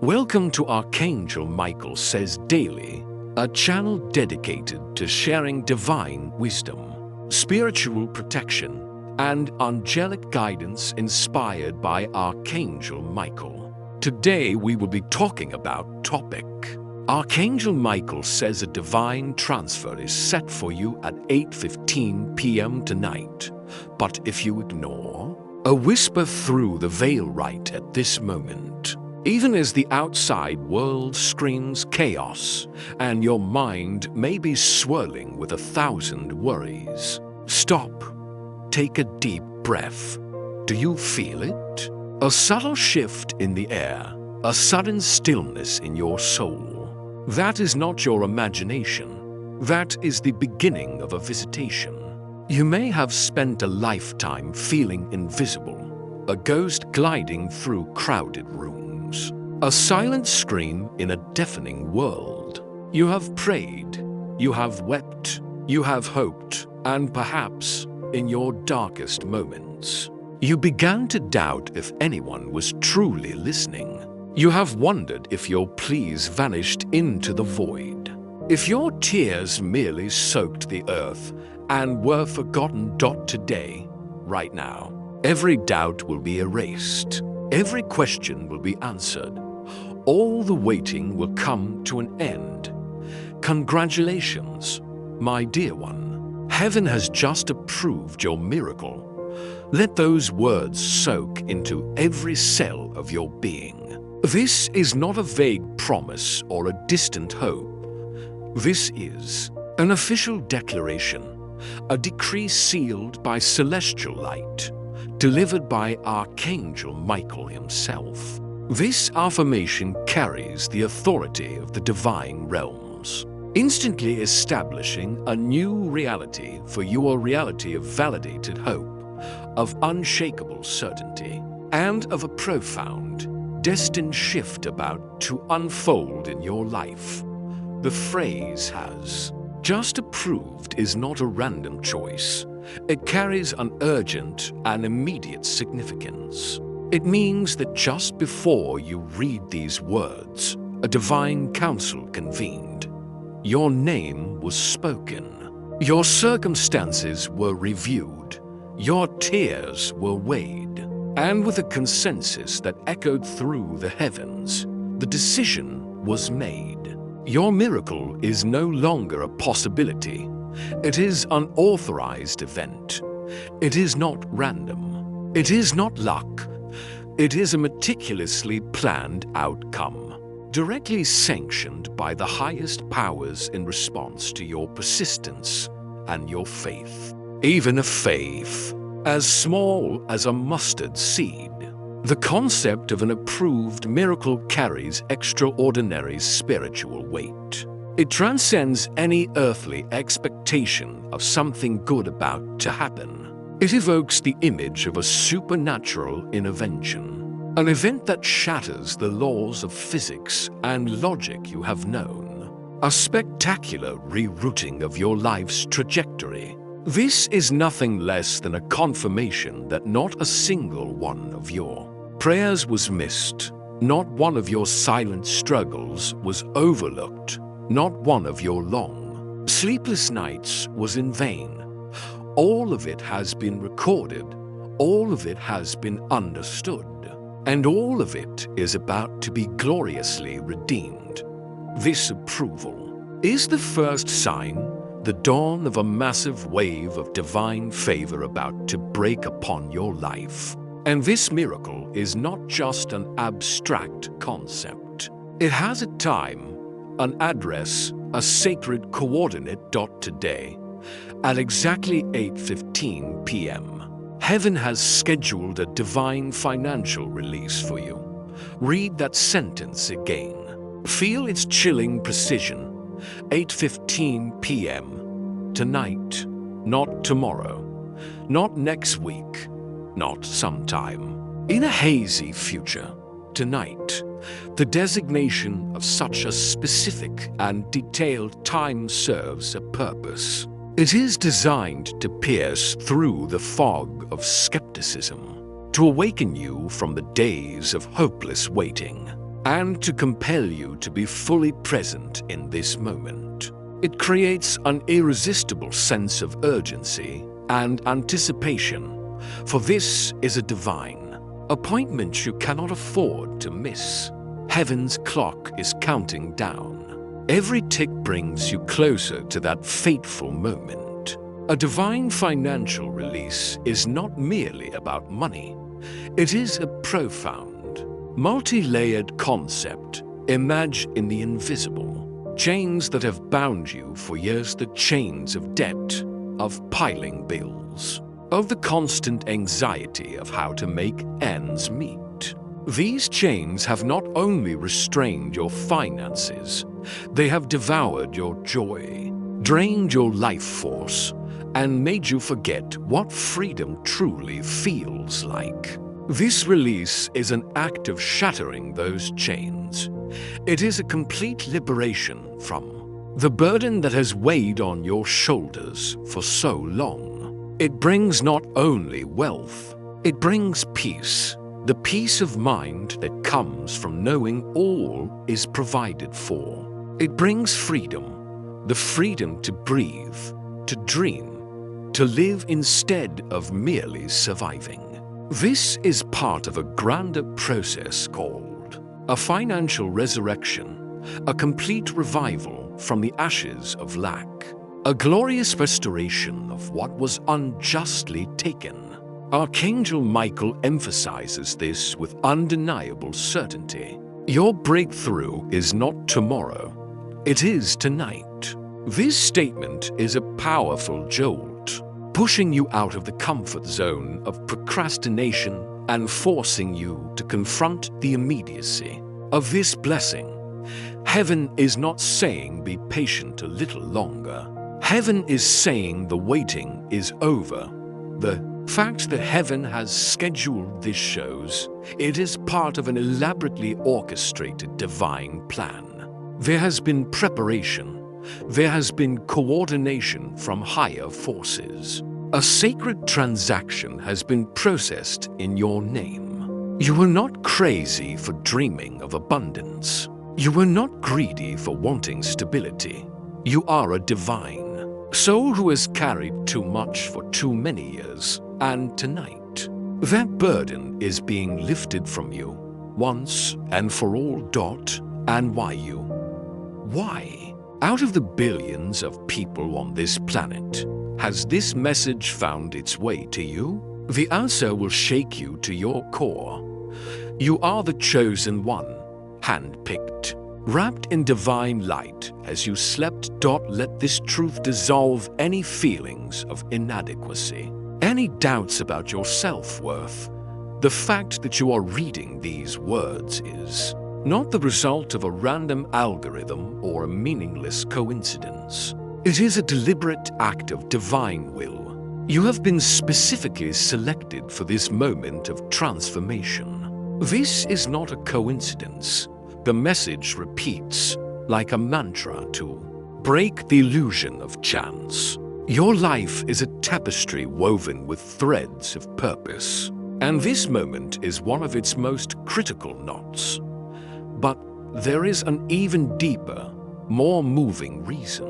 Welcome to Archangel Michael Says Daily, a channel dedicated to sharing divine wisdom, spiritual protection, and angelic guidance inspired by Archangel Michael. Today we will be talking about topic. Archangel Michael says a divine transfer is set for you at 8:15 p.m. tonight, but if you ignore, a whisper through the veil right at this moment. Even as the outside world screams chaos and your mind may be swirling with 1,000 worries, stop. Take a deep breath. Do you feel it? A subtle shift in the air, a sudden stillness in your soul. That is not your imagination. That is the beginning of a visitation. You may have spent a lifetime feeling invisible, a ghost gliding through crowded rooms. A silent scream in a deafening world. You have prayed, you have wept, you have hoped, and perhaps, in your darkest moments, you began to doubt if anyone was truly listening. You have wondered if your pleas vanished into the void, if your tears merely soaked the earth and were forgotten. Today, right now, every doubt will be erased. Every question will be answered. All the waiting will come to an end. Congratulations, my dear one. Heaven has just approved your miracle. Let those words soak into every cell of your being. This is not a vague promise or a distant hope. This is an official declaration, a decree sealed by celestial light, delivered by Archangel Michael himself. This affirmation carries the authority of the divine realms, instantly establishing a new reality for your reality of validated hope, of unshakable certainty, and of a profound, destined shift about to unfold in your life. The phrase has just approved is not a random choice. It carries an urgent and immediate significance. It means that just before you read these words, a divine council convened. Your name was spoken. Your circumstances were reviewed. Your tears were weighed. And with a consensus that echoed through the heavens, the decision was made. Your miracle is no longer a possibility. It is an authorized event. It is not random. It is not luck. It is a meticulously planned outcome, directly sanctioned by the highest powers in response to your persistence and your faith. Even a faith as small as a mustard seed. The concept of an approved miracle carries extraordinary spiritual weight. It transcends any earthly expectation of something good about to happen. It evokes the image of a supernatural intervention, an event that shatters the laws of physics and logic you have known, a spectacular rerouting of your life's trajectory. This is nothing less than a confirmation that not a single one of your prayers was missed, not one of your silent struggles was overlooked, not one of your long, sleepless nights was in vain. All of it has been recorded, all of it has been understood, and all of it is about to be gloriously redeemed. This approval is the first sign, the dawn of a massive wave of divine favor about to break upon your life. And this miracle is not just an abstract concept. It has a time, an address, a sacred coordinate. Today, at exactly 8:15 p.m., heaven has scheduled a divine financial release for you. Read that sentence again. Feel its chilling precision. 8:15 p.m. tonight, not tomorrow, not next week, not sometime in a hazy future. Tonight, the designation of such a specific and detailed time serves a purpose. It is designed to pierce through the fog of skepticism, to awaken you from the days of hopeless waiting, and to compel you to be fully present in this moment. It creates an irresistible sense of urgency and anticipation, for this is a divine appointment you cannot afford to miss. Heaven's clock is counting down. Every tick brings you closer to that fateful moment. A divine financial release is not merely about money. It is a profound, multi-layered concept. Imagine in the invisible chains that have bound you for years, the chains of debt, of piling bills, of the constant anxiety of how to make ends meet. These chains have not only restrained your finances, they have devoured your joy, drained your life force, and made you forget what freedom truly feels like. This release is an act of shattering those chains. It is a complete liberation from the burden that has weighed on your shoulders for so long. It brings not only wealth, it brings peace. The peace of mind that comes from knowing all is provided for. It brings freedom, the freedom to breathe, to dream, to live instead of merely surviving. This is part of a grander process called a financial resurrection, a complete revival from the ashes of lack, a glorious restoration of what was unjustly taken. Archangel Michael emphasizes this with undeniable certainty. Your breakthrough is not tomorrow, it is tonight. This statement is a powerful jolt, pushing you out of the comfort zone of procrastination and forcing you to confront the immediacy of this blessing. Heaven is not saying be patient a little longer. Heaven is saying the waiting is over. The fact that heaven has scheduled this shows it is part of an elaborately orchestrated divine plan. There has been preparation. There has been coordination from higher forces. A sacred transaction has been processed in your name. You were not crazy for dreaming of abundance. You were not greedy for wanting stability. You are a divine soul who has carried too much for too many years. And tonight, that burden is being lifted from you, once and for all. And why you? Why? Out of the billions of people on this planet, has this message found its way to you? The answer will shake you to your core. You are the chosen one, handpicked, wrapped in divine light as you slept. Let this truth dissolve any feelings of inadequacy, any doubts about your self-worth. The fact that you are reading these words is not the result of a random algorithm or a meaningless coincidence. It is a deliberate act of divine will. You have been specifically selected for this moment of transformation. This is not a coincidence. The message repeats like a mantra to break the illusion of chance. Your life is a tapestry woven with threads of purpose, and this moment is one of its most critical knots. But there is an even deeper, more moving reason.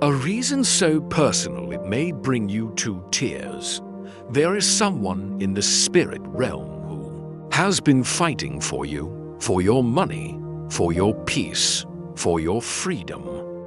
A reason so personal it may bring you to tears. There is someone in the spirit realm who has been fighting for you, for your money, for your peace, for your freedom.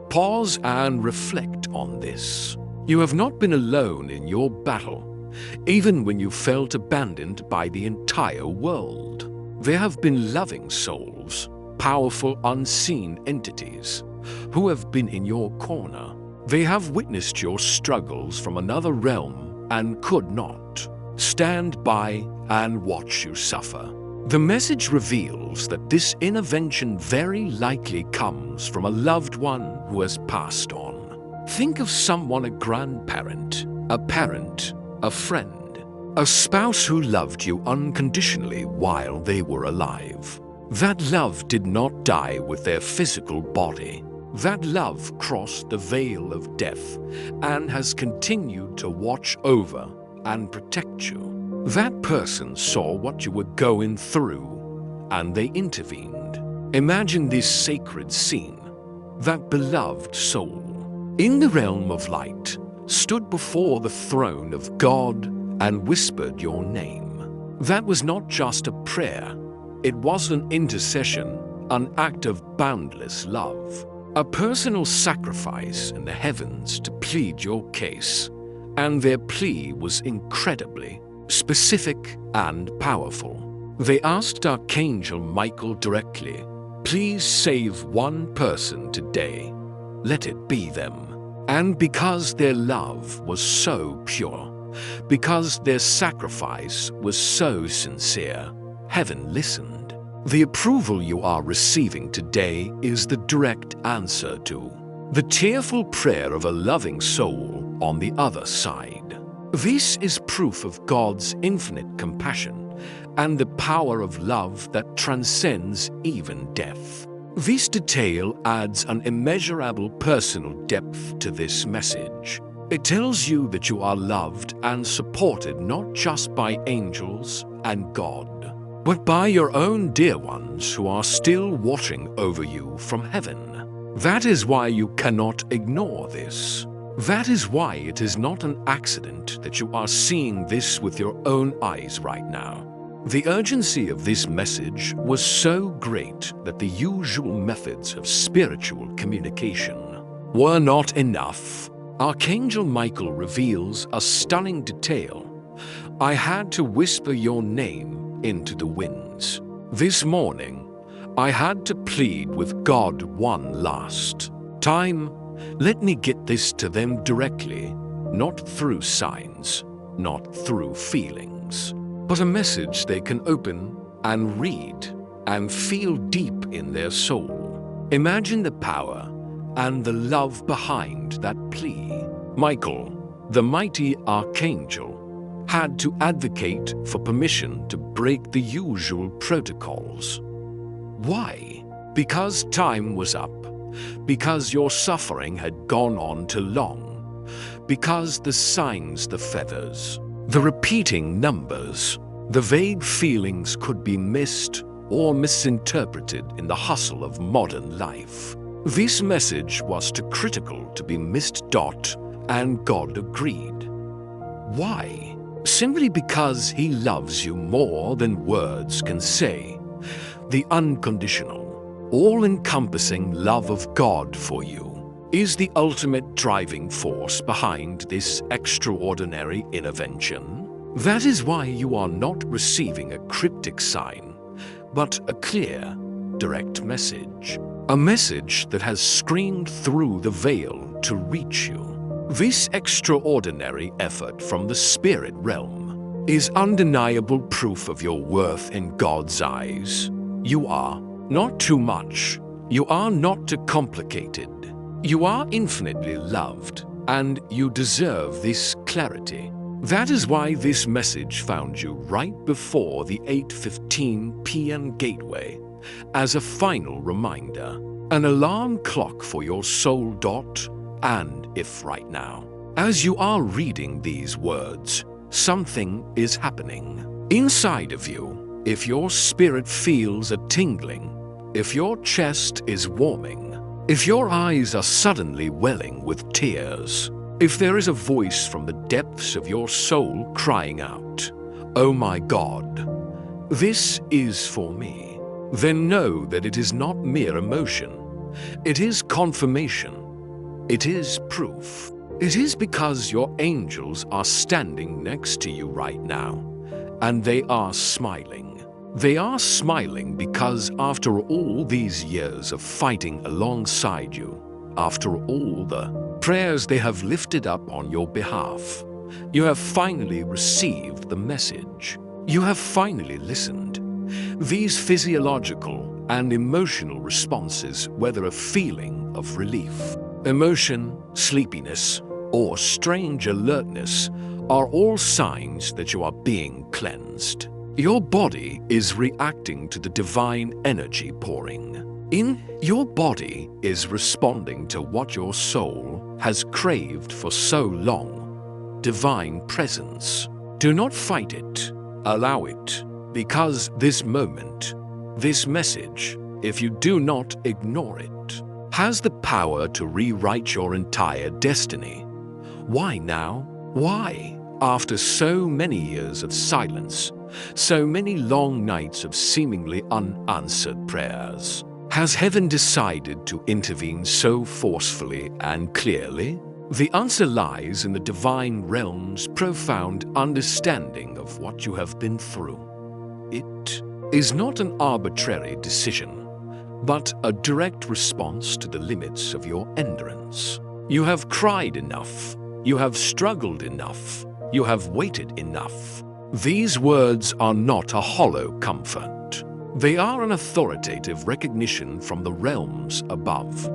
Pause and reflect on this. You have not been alone in your battle, even when you felt abandoned by the entire world. There have been loving souls, powerful unseen entities, who have been in your corner. They have witnessed your struggles from another realm and could not stand by and watch you suffer. The message reveals that this intervention very likely comes from a loved one who has passed on. Think of someone, a grandparent, a parent, a friend, a spouse who loved you unconditionally while they were alive. That love did not die with their physical body. That love crossed the veil of death and has continued to watch over and protect you. That person saw what you were going through and they intervened. Imagine this sacred scene. That beloved soul, in the realm of light, stood before the throne of God and whispered your name. That was not just a prayer. It was an intercession, an act of boundless love, a personal sacrifice in the heavens to plead your case. And their plea was incredibly specific and powerful. They asked Archangel Michael directly, "Please save one person today. Let it be them." And because their love was so pure, because their sacrifice was so sincere, heaven listened. The approval you are receiving today is the direct answer to the tearful prayer of a loving soul on the other side. This is proof of God's infinite compassion and the power of love that transcends even death. This detail adds an immeasurable personal depth to this message. It tells you that you are loved and supported not just by angels and God, but by your own dear ones who are still watching over you from heaven. That is why you cannot ignore this. That is why it is not an accident that you are seeing this with your own eyes right now. The urgency of this message was so great that the usual methods of spiritual communication were not enough. Archangel Michael reveals a stunning detail. I had to whisper your name into the winds. This morning, I had to plead with God one last time. Let me get this to them directly, not through signs, not through feelings, but a message they can open and read and feel deep in their soul. Imagine the power and the love behind that plea. Michael, the mighty archangel, had to advocate for permission to break the usual protocols. Why? Because time was up. Because your suffering had gone on too long. Because the signs, the feathers, the repeating numbers, the vague feelings could be missed or misinterpreted in the hustle of modern life. This message was too critical to be missed. And God agreed. Why? Simply because He loves you more than words can say. The unconditional, all-encompassing love of God for you is the ultimate driving force behind this extraordinary intervention. That is why you are not receiving a cryptic sign, but a clear, direct message. A message that has screamed through the veil to reach you. This extraordinary effort from the spirit realm is undeniable proof of your worth in God's eyes. You are not too much. You are not too complicated. You are infinitely loved, and you deserve this clarity. That is why this message found you right before the 8:15 p.m. gateway as a final reminder, an alarm clock for your soul. And if right now, as you are reading these words, something is happening inside of you, if your spirit feels a tingling, if your chest is warming, if your eyes are suddenly welling with tears, if there is a voice from the depths of your soul crying out, "Oh my God, this is for me," then know that it is not mere emotion. It is confirmation. It is proof. It is because your angels are standing next to you right now, and they are smiling. They are smiling because after all these years of fighting alongside you, after all the prayers they have lifted up on your behalf, you have finally received the message. You have finally listened. These physiological and emotional responses, whether a feeling of relief, emotion, sleepiness, or strange alertness, are all signs that you are being cleansed. Your body is reacting to the divine energy pouring in. Your body is responding to what your soul has craved for so long. Divine presence. Do not fight it. Allow it. Because this moment, this message, if you do not ignore it, has the power to rewrite your entire destiny. Why now? Why, after so many years of silence, so many long nights of seemingly unanswered prayers, has heaven decided to intervene so forcefully and clearly? The answer lies in the divine realm's profound understanding of what you have been through. It is not an arbitrary decision, but a direct response to the limits of your endurance. You have cried enough. You have struggled enough. You have waited enough. These words are not a hollow comfort. They are an authoritative recognition from the realms above.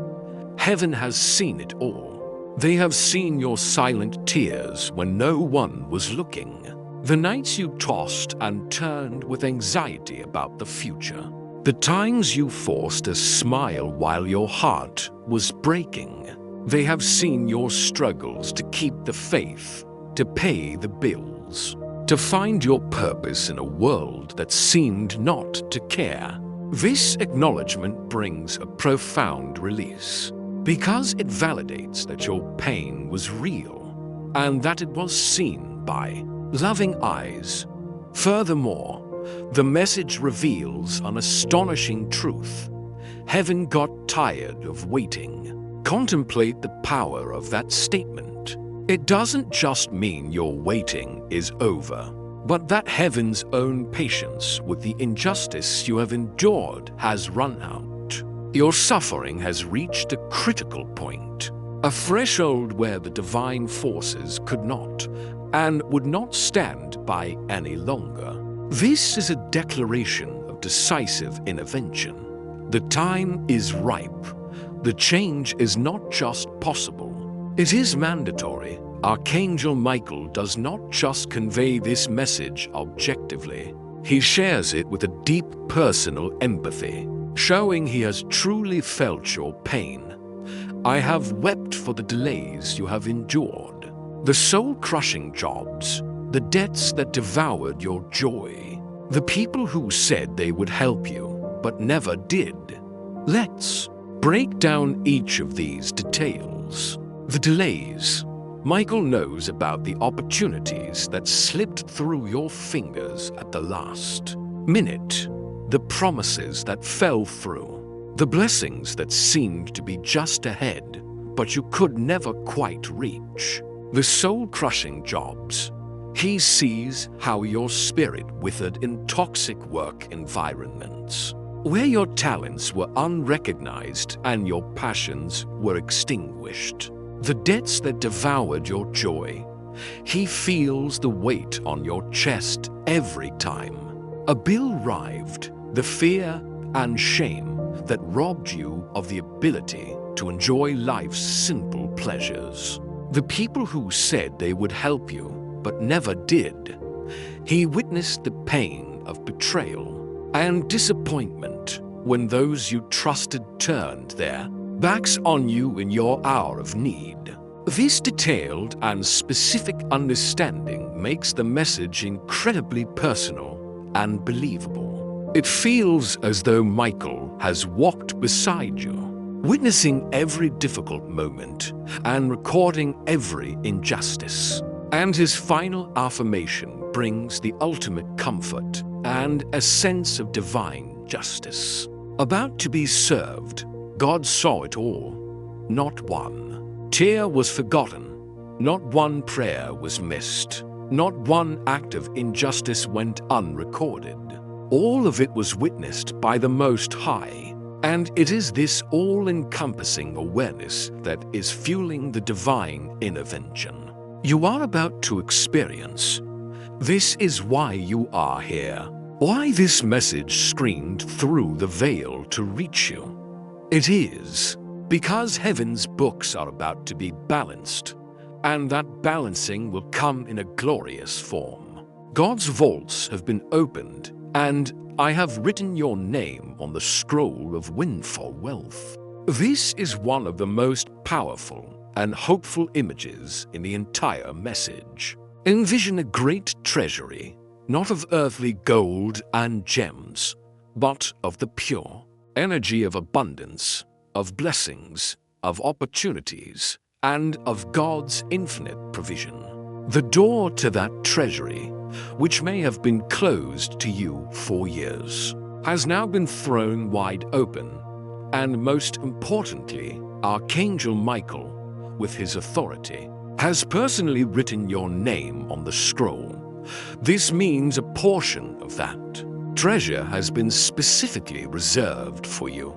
Heaven has seen it all. They have seen your silent tears when no one was looking. The nights you tossed and turned with anxiety about the future. The times you forced a smile while your heart was breaking. They have seen your struggles to keep the faith, to pay the bills, to find your purpose in a world that seemed not to care. This acknowledgement brings a profound release, because it validates that your pain was real and that it was seen by loving eyes. Furthermore, the message reveals an astonishing truth. Heaven got tired of waiting. Contemplate the power of that statement. It doesn't just mean your waiting is over, but that heaven's own patience with the injustice you have endured has run out. Your suffering has reached a critical point, a threshold where the divine forces could not and would not stand by any longer. This is a declaration of decisive intervention. The time is ripe. The change is not just possible, it is mandatory. Archangel Michael does not just convey this message objectively. He shares it with a deep personal empathy, showing he has truly felt your pain. I have wept for the delays you have endured, the soul-crushing jobs, the debts that devoured your joy, the people who said they would help you, but never did. Let's break down each of these details. The delays. Michael knows about the opportunities that slipped through your fingers at the last minute, the promises that fell through, the blessings that seemed to be just ahead, but you could never quite reach. The soul-crushing jobs. He sees how your spirit withered in toxic work environments, where your talents were unrecognized and your passions were extinguished. The debts that devoured your joy. He feels the weight on your chest every time a bill arrived, the fear and shame that robbed you of the ability to enjoy life's simple pleasures. The people who said they would help you but never did. He witnessed the pain of betrayal and disappointment when those you trusted turned their backs on you in your hour of need. This detailed and specific understanding makes the message incredibly personal and believable. It feels as though Michael has walked beside you, witnessing every difficult moment and recording every injustice. And his final affirmation brings the ultimate comfort and a sense of divine justice. About to be served, God saw it all. Not one tear was forgotten. Not one prayer was missed. Not one act of injustice went unrecorded. All of it was witnessed by the Most High. And it is this all-encompassing awareness that is fueling the divine intervention you are about to experience. This is why you are here. Why this message screamed through the veil to reach you. It is because heaven's books are about to be balanced, and that balancing will come in a glorious form. God's vaults have been opened, and I have written your name on the scroll of windfall wealth. This is one of the most powerful and hopeful images in the entire message. Envision a great treasury, not of earthly gold and gems, but of the pure, energy of abundance, of blessings, of opportunities, and of God's infinite provision. The door to that treasury, which may have been closed to you for years, has now been thrown wide open, and most importantly, Archangel Michael, with his authority, has personally written your name on the scroll. This means a portion of that treasure has been specifically reserved for you.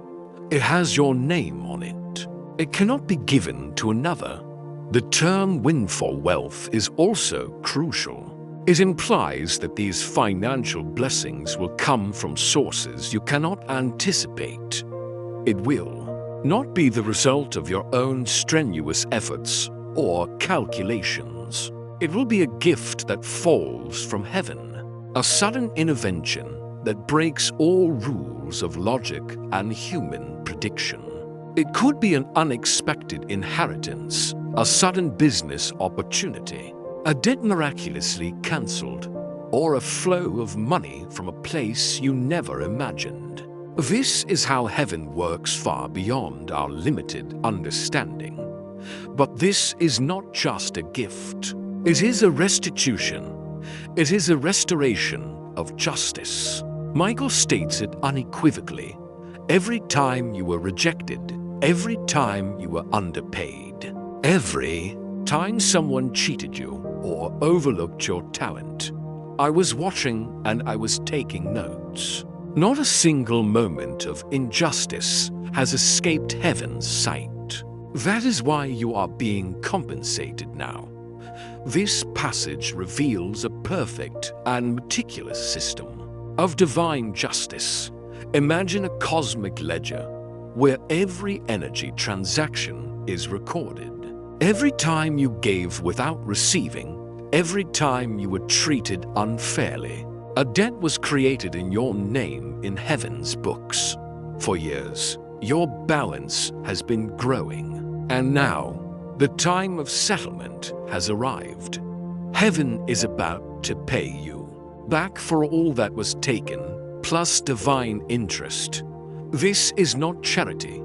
It has your name on it. It cannot be given to another. The term windfall wealth is also crucial. It implies that these financial blessings will come from sources you cannot anticipate. It will not be the result of your own strenuous efforts or calculations. It will be a gift that falls from heaven, a sudden intervention that breaks all rules of logic and human prediction. It could be an unexpected inheritance, a sudden business opportunity, a debt miraculously cancelled, or a flow of money from a place you never imagined. This is how heaven works far beyond our limited understanding. But this is not just a gift. It is a restitution. It is a restoration of justice. Michael states it unequivocally. Every time you were rejected, every time you were underpaid, every time someone cheated you or overlooked your talent, I was watching and I was taking notes. Not a single moment of injustice has escaped heaven's sight. That is why you are being compensated now. This passage reveals a perfect and meticulous system of divine justice. Imagine a cosmic ledger where every energy transaction is recorded. Every time you gave without receiving, every time you were treated unfairly, a debt was created in your name in heaven's books. For years, your balance has been growing. And now, the time of settlement has arrived. Heaven is about to pay you back for all that was taken, plus divine interest. This is not charity.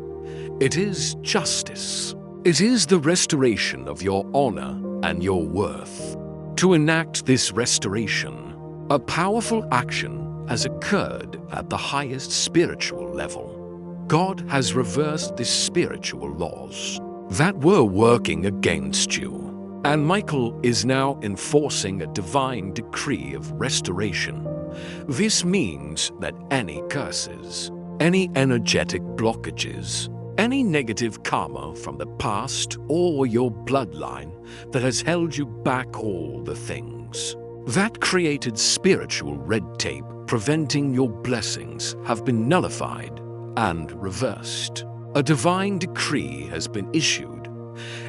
It is justice. It is the restoration of your honor and your worth. To enact this restoration, a powerful action has occurred at the highest spiritual level. God has reversed the spiritual laws that were working against you. And Michael is now enforcing a divine decree of restoration. This means that any curses, any energetic blockages, any negative karma from the past or your bloodline that has held you back, all the things that created spiritual red tape preventing your blessings have been nullified and reversed. A divine decree has been issued.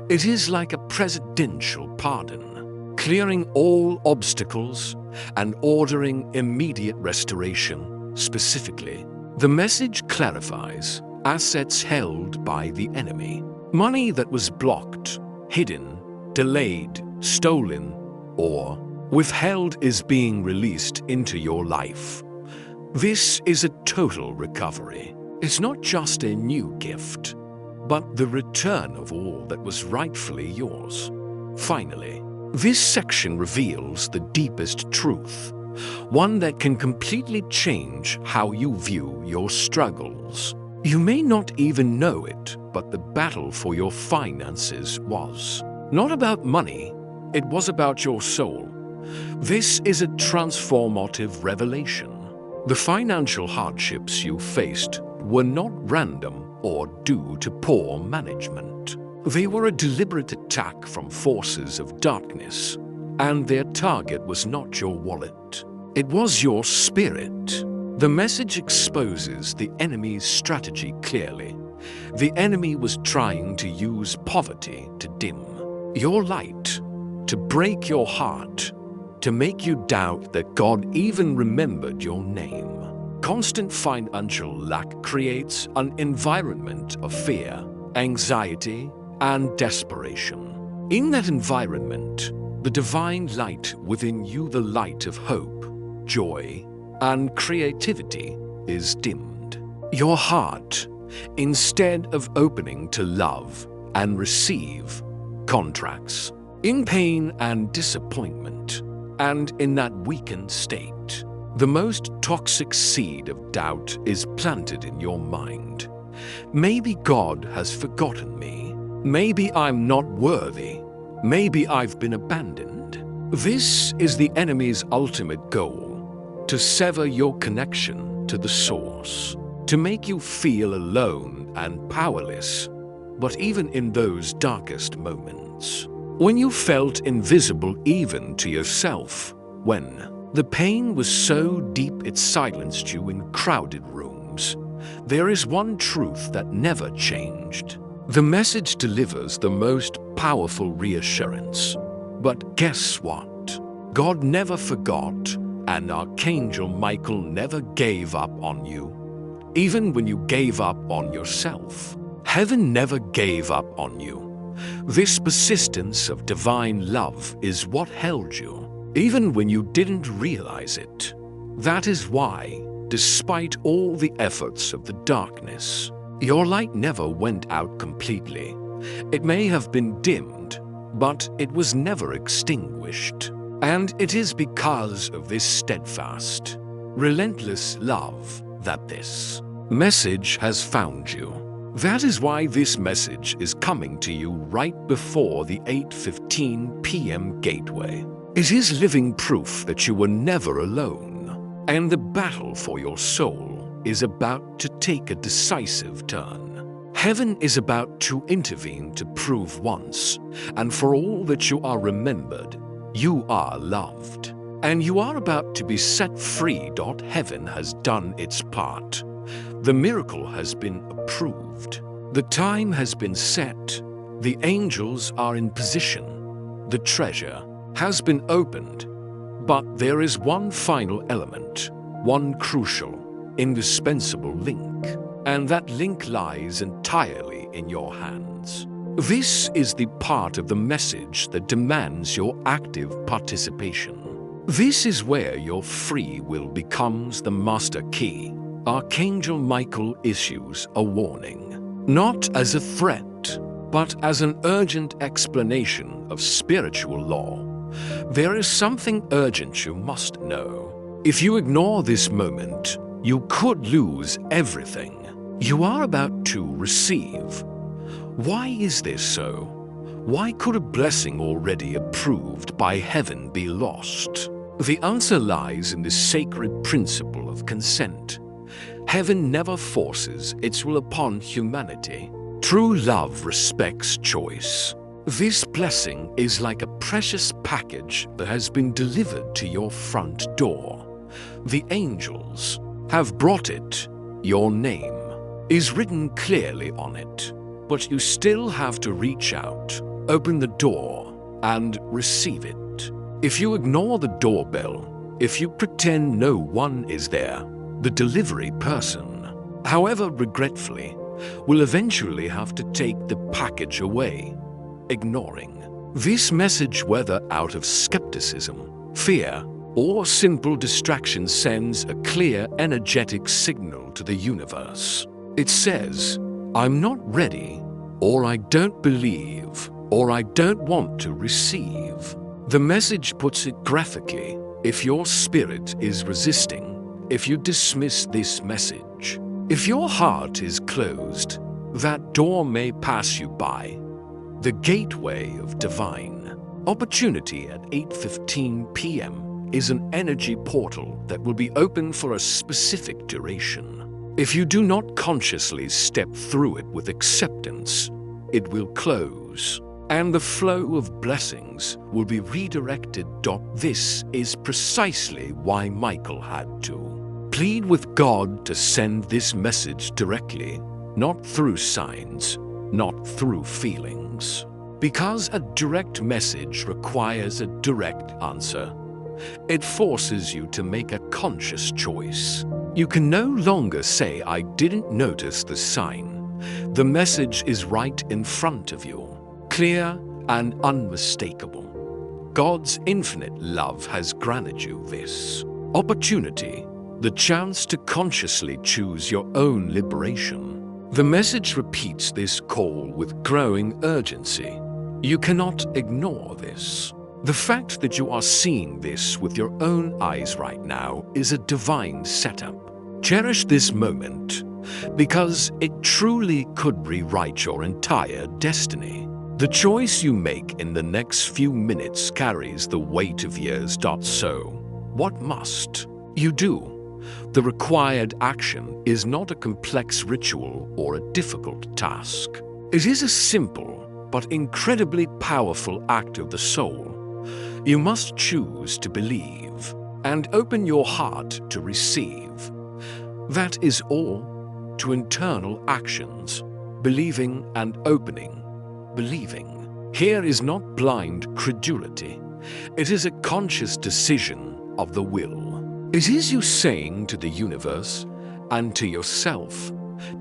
It is like a presidential pardon, clearing all obstacles and ordering immediate restoration. Specifically, the message clarifies assets held by the enemy, money that was blocked, hidden, delayed, stolen, or withheld is being released into your life. This is a total recovery. It's not just a new gift, but the return of all that was rightfully yours. Finally, this section reveals the deepest truth, one that can completely change how you view your struggles. You may not even know it, but the battle for your finances was not about money, it was about your soul. This is a transformative revelation. The financial hardships you faced were not random or due to poor management. They were a deliberate attack from forces of darkness, and their target was not your wallet. It was your spirit. The message exposes the enemy's strategy clearly. The enemy was trying to use poverty to dim your light, to break your heart, to make you doubt that God even remembered your name. Constant financial lack creates an environment of fear, anxiety, and desperation. In that environment, the divine light within you, the light of hope, joy, and creativity, is dimmed. your heart, instead of opening to love and receive, contracts. In pain and disappointment, and in that weakened state, the most toxic seed of doubt is planted in your mind. Maybe God has forgotten me. Maybe I'm not worthy. Maybe I've been abandoned. This is the enemy's ultimate goal: to sever your connection to the source, to make you feel alone and powerless. But even in those darkest moments, when you felt invisible even to yourself, when the pain was so deep it silenced you in crowded rooms, there is one truth that never changed. The message delivers the most powerful reassurance. But guess what? God never forgot, and Archangel Michael never gave up on you. Even when you gave up on yourself, heaven never gave up on you. This persistence of divine love is what held you, even when you didn't realize it. That is why, despite all the efforts of the darkness, your light never went out completely. It may have been dimmed, but it was never extinguished. And it is because of this steadfast, relentless love that this message has found you. That is why this message is coming to you right before the 8:15 p.m. gateway. It is living proof that you were never alone, and the battle for your soul is about to take a decisive turn. Heaven is about to intervene to prove once and for all that you are remembered. You are loved, and you are about to be set free. Heaven has done its part. The miracle has been approved. The time has been set. The angels are in position. The treasure has been opened. But there is one final element, one crucial, indispensable link, and that link lies entirely in your hands. This is the part of the message that demands your active participation. This is where your free will becomes the master key. Archangel Michael issues a warning, not as a threat, but as an urgent explanation of spiritual law. There is something urgent you must know. If you ignore this moment, you could lose everything you are about to receive. Why is this so? Why could a blessing already approved by heaven be lost? The answer lies in the sacred principle of consent. Heaven never forces its will upon humanity. True love respects choice. This blessing is like a precious package that has been delivered to your front door. The angels have brought it. Your name is written clearly on it. But you still have to reach out, open the door, and receive it. If you ignore the doorbell, if you pretend no one is there, the delivery person, however regretfully, will eventually have to take the package away. Ignoring this message, whether out of skepticism, fear, or simple distraction, sends a clear energetic signal to the universe. It says, I'm not ready, or I don't believe, or I don't want to receive. The message puts it graphically: if your spirit is resisting, if you dismiss this message, if your heart is closed, that door may pass you by. The gateway of divine opportunity at 8:15 p.m. is an energy portal that will be open for a specific duration. If you do not consciously step through it with acceptance, it will close, and the flow of blessings will be redirected. This is precisely why Michael had to plead with God to send this message directly, not through signs, not through feelings. Because a direct message requires a direct answer. It forces you to make a conscious choice. You can no longer say, I didn't notice the sign. The message is right in front of you, clear and unmistakable. God's infinite love has granted you this opportunity. the chance to consciously choose your own liberation. The message repeats this call with growing urgency. You cannot ignore this. The fact that you are seeing this with your own eyes right now is a divine setup. Cherish this moment, because it truly could rewrite your entire destiny. The choice you make in the next few minutes carries the weight of years. So, what must you do? The required action is not a complex ritual or a difficult task. It is a simple but incredibly powerful act of the soul. You must choose to believe and open your heart to receive. That is all. To internal actions, believing and opening, believing. Here is not blind credulity. It is a conscious decision of the will. It is you saying to the universe and to yourself,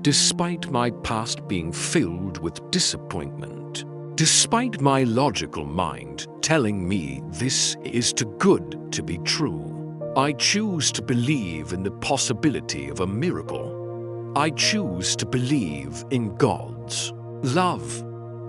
despite my past being filled with disappointment, despite my logical mind telling me this is too good to be true, I choose to believe in the possibility of a miracle. I choose to believe in God's love.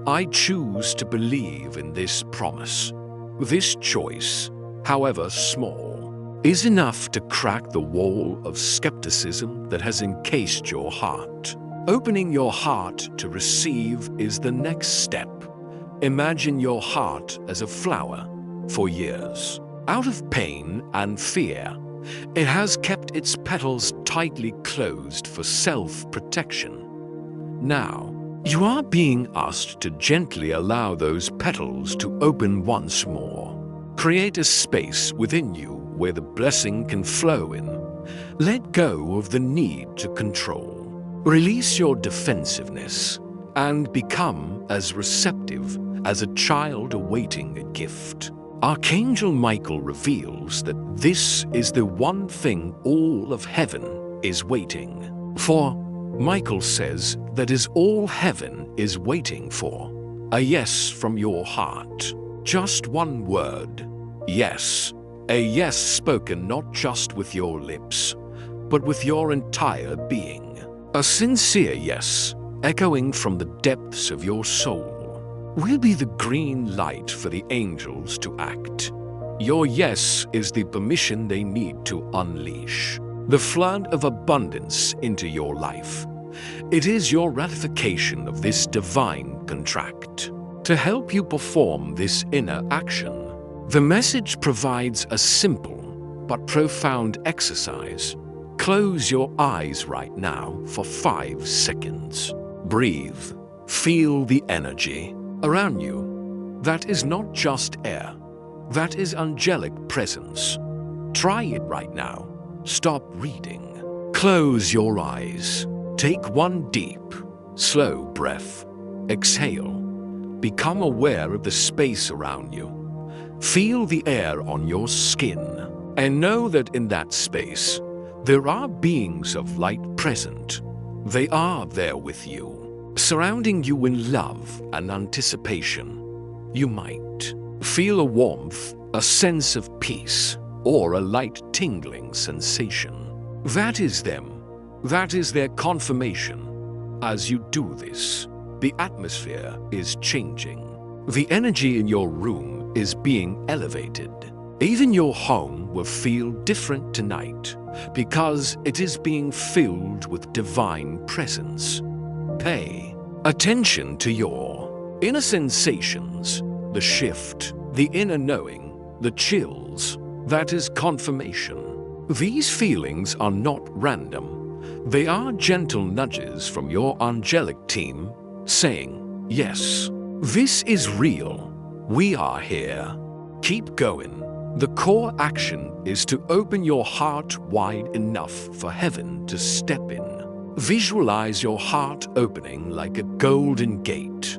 I choose to believe in this promise. This choice, however small, is enough to crack the wall of skepticism that has encased your heart. Opening your heart to receive is the next step. Imagine your heart as a flower. For years, out of pain and fear, it has kept its petals tightly closed for self-protection. Now, you are being asked to gently allow those petals to open once more. Create a space within you where the blessing can flow in. Let go of the need to control. Release your defensiveness and become as receptive as a child awaiting a gift. Archangel Michael reveals that this is the one thing all of heaven is waiting for. Michael says that is all heaven is waiting for. A yes from your heart. Just one word. Yes. A yes spoken not just with your lips, but with your entire being. A sincere yes, echoing from the depths of your soul, will be the green light for the angels to act. Your yes is the permission they need to unleash the flood of abundance into your life. It is your ratification of this divine contract. To help you perform this inner action, the message provides a simple but profound exercise. Close your eyes right now for 5 seconds. Breathe. Feel the energy around you. That is not just air. That is angelic presence. Try it right now. Stop reading. Close your eyes. Take one deep, slow breath. Exhale. Become aware of the space around you. Feel the air on your skin. And know that in that space, there are beings of light present. They are there with you, surrounding you in love and anticipation. You might feel a warmth, a sense of peace, or a light tingling sensation. That is them. That is their confirmation. As you do this, the atmosphere is changing. The energy in your room is being elevated. Even your home will feel different tonight because it is being filled with divine presence. Pay attention to your inner sensations, the shift, the inner knowing, the chills. That is confirmation. These feelings are not random. They are gentle nudges from your angelic team saying, yes, this is real. We are here. Keep going. The core action is to open your heart wide enough for heaven to step in. Visualize your heart opening like a golden gate,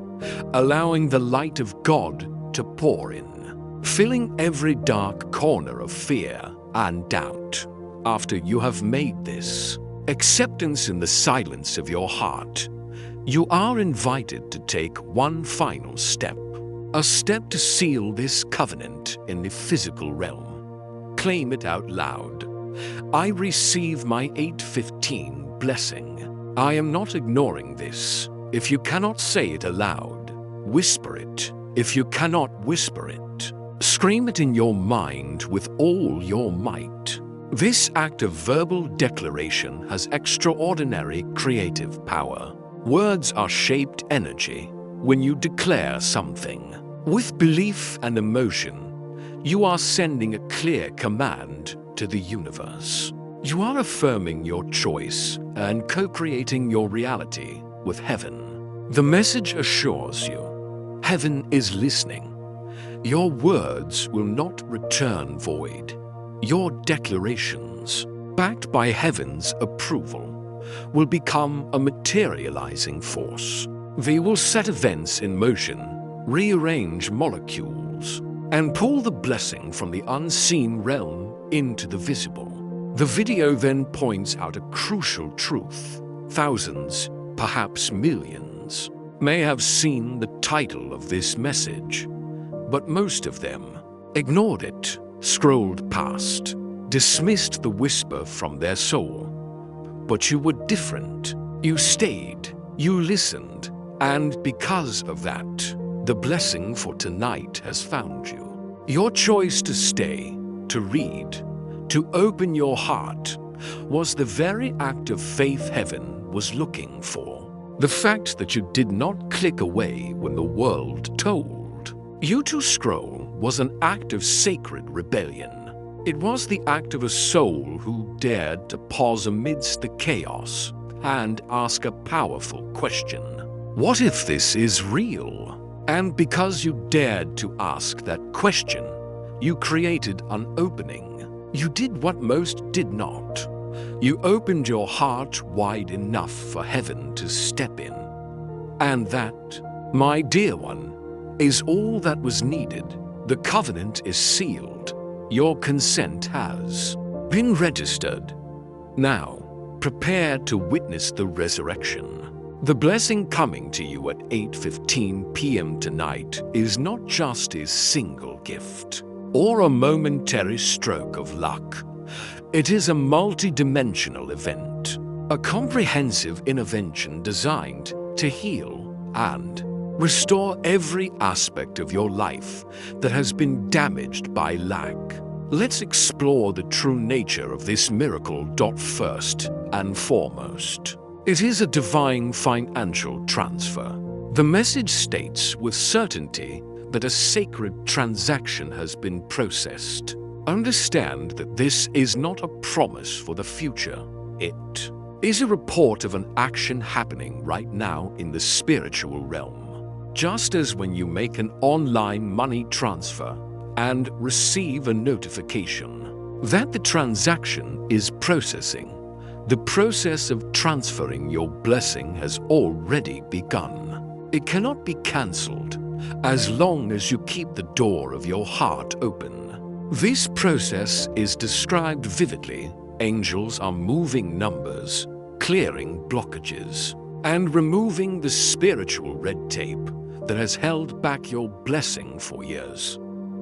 allowing the light of God to pour in, filling every dark corner of fear and doubt. After you have made this acceptance in the silence of your heart, you are invited to take one final step. A step to seal this covenant in the physical realm. Claim it out loud. I receive my 8:15 blessing. I am not ignoring this. If you cannot say it aloud, whisper it. If you cannot whisper it, scream it in your mind with all your might. This act of verbal declaration has extraordinary creative power. Words are shaped energy. When you declare something with belief and emotion, you are sending a clear command to the universe. You are affirming your choice and co-creating your reality with heaven. The message assures you, heaven is listening. Your words will not return void. Your declarations, backed by heaven's approval, will become a materializing force. They will set events in motion, rearrange molecules, and pull the blessing from the unseen realm into the visible. The video then points out a crucial truth. Thousands, perhaps millions, may have seen the title of this message, but most of them ignored it, scrolled past, dismissed the whisper from their soul. But you were different. You stayed, you listened, and because of that, the blessing for tonight has found you. Your choice to stay, to read, to open your heart, was the very act of faith heaven was looking for. The fact that you did not click away when the world told you to scroll was an act of sacred rebellion. It was the act of a soul who dared to pause amidst the chaos and ask a powerful question. What if this is real? And because you dared to ask that question, you created an opening. You did what most did not. You opened your heart wide enough for heaven to step in. And that, my dear one, is all that was needed. The covenant is sealed. Your consent has been registered. Now, prepare to witness the resurrection. The blessing coming to you at 8:15 p.m. tonight is not just a single gift or a momentary stroke of luck. It is a multi-dimensional event, a comprehensive intervention designed to heal and restore every aspect of your life that has been damaged by lack. Let's explore the true nature of this miracle. First and foremost, it is a divine financial transfer. The message states with certainty that a sacred transaction has been processed. Understand that this is not a promise for the future. It is a report of an action happening right now in the spiritual realm. Just as when you make an online money transfer and receive a notification that the transaction is processing, the process of transferring your blessing has already begun. It cannot be cancelled as long as you keep the door of your heart open. This process is described vividly. Angels are moving numbers, clearing blockages, and removing the spiritual red tape that has held back your blessing for years.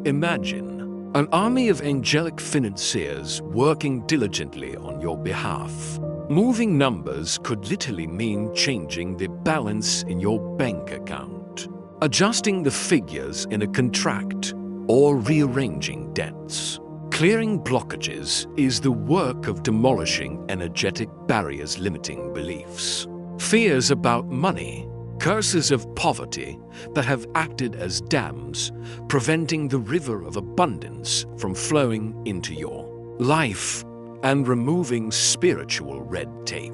Imagine an army of angelic financiers working diligently on your behalf. Moving numbers could literally mean changing the balance in your bank account, adjusting the figures in a contract, or rearranging debts. Clearing blockages is the work of demolishing energetic barriers limiting beliefs, fears about money, curses of poverty that have acted as dams, preventing the river of abundance from flowing into your life. And removing spiritual red tape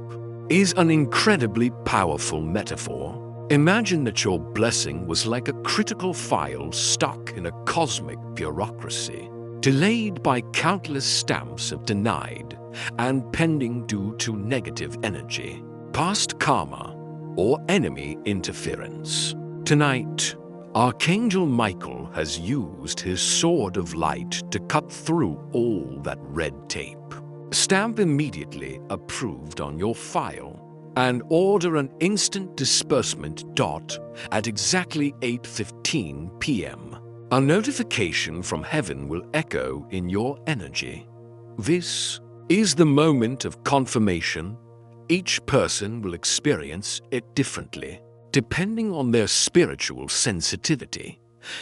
is an incredibly powerful metaphor. Imagine that your blessing was like a critical file stuck in a cosmic bureaucracy, delayed by countless stamps of denied and pending due to negative energy, past karma, or enemy interference. Tonight, Archangel Michael has used his sword of light to cut through all that red tape. Stamp immediately approved on your file and order an instant disbursement at exactly 8:15 p.m. A notification from heaven will echo in your energy. This is the moment of confirmation. Each person will experience it differently, depending on their spiritual sensitivity.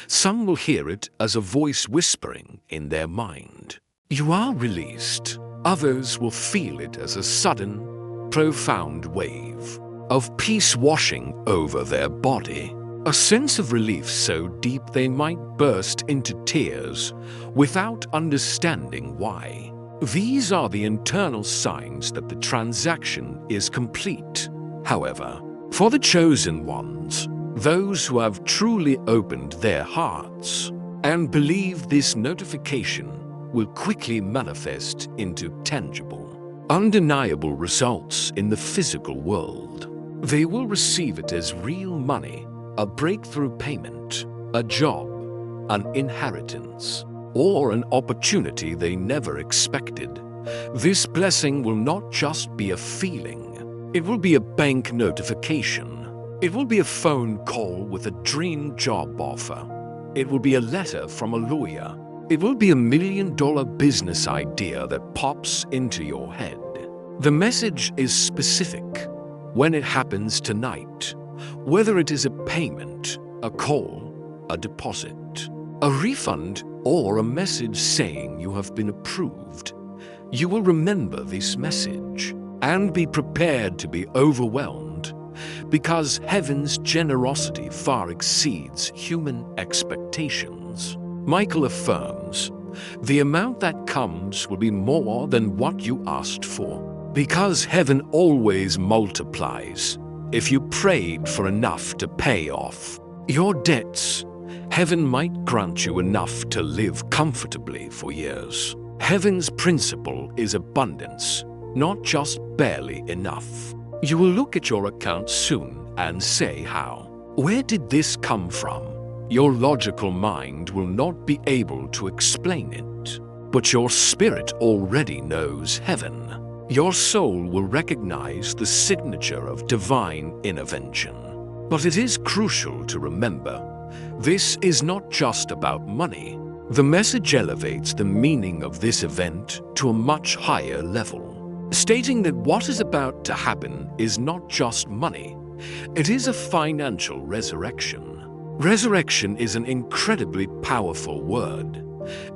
Some will hear it as a voice whispering in their mind, "You are released." Others will feel it as a sudden, profound wave of peace washing over their body. A sense of relief so deep they might burst into tears without understanding why. These are the internal signs that the transaction is complete. However, for the chosen ones, those who have truly opened their hearts and believe this notification will quickly manifest into tangible, undeniable results in the physical world. They will receive it as real money, a breakthrough payment, a job, an inheritance, or an opportunity they never expected. This blessing will not just be a feeling. It will be a bank notification. It will be a phone call with a dream job offer. It will be a letter from a lawyer. It will be $1 million business idea that pops into your head. The message is specific. When it happens tonight, whether it is a payment, a call, a deposit, a refund, or a message saying you have been approved, you will remember this message and be prepared to be overwhelmed, because heaven's generosity far exceeds human expectations. Michael affirms, the amount that comes will be more than what you asked for, because heaven always multiplies. If you prayed for enough to pay off your debts, heaven might grant you enough to live comfortably for years. Heaven's principle is abundance, not just barely enough. You will look at your account soon and say, how? Where did this come from? Your logical mind will not be able to explain it, but your spirit already knows heaven. Your soul will recognize the signature of divine intervention. But it is crucial to remember, this is not just about money. The message elevates the meaning of this event to a much higher level, stating that what is about to happen is not just money, it is a financial resurrection. Resurrection is an incredibly powerful word.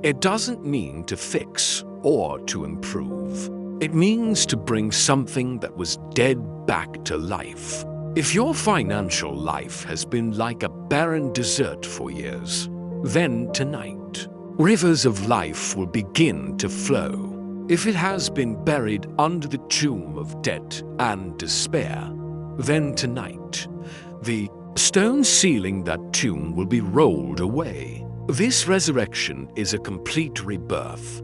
It doesn't mean to fix or to improve. It means to bring something that was dead back to life. If your financial life has been like a barren desert for years, then tonight, rivers of life will begin to flow. If it has been buried under the tomb of debt and despair, then tonight, the stone sealing that tomb will be rolled away. This resurrection is a complete rebirth.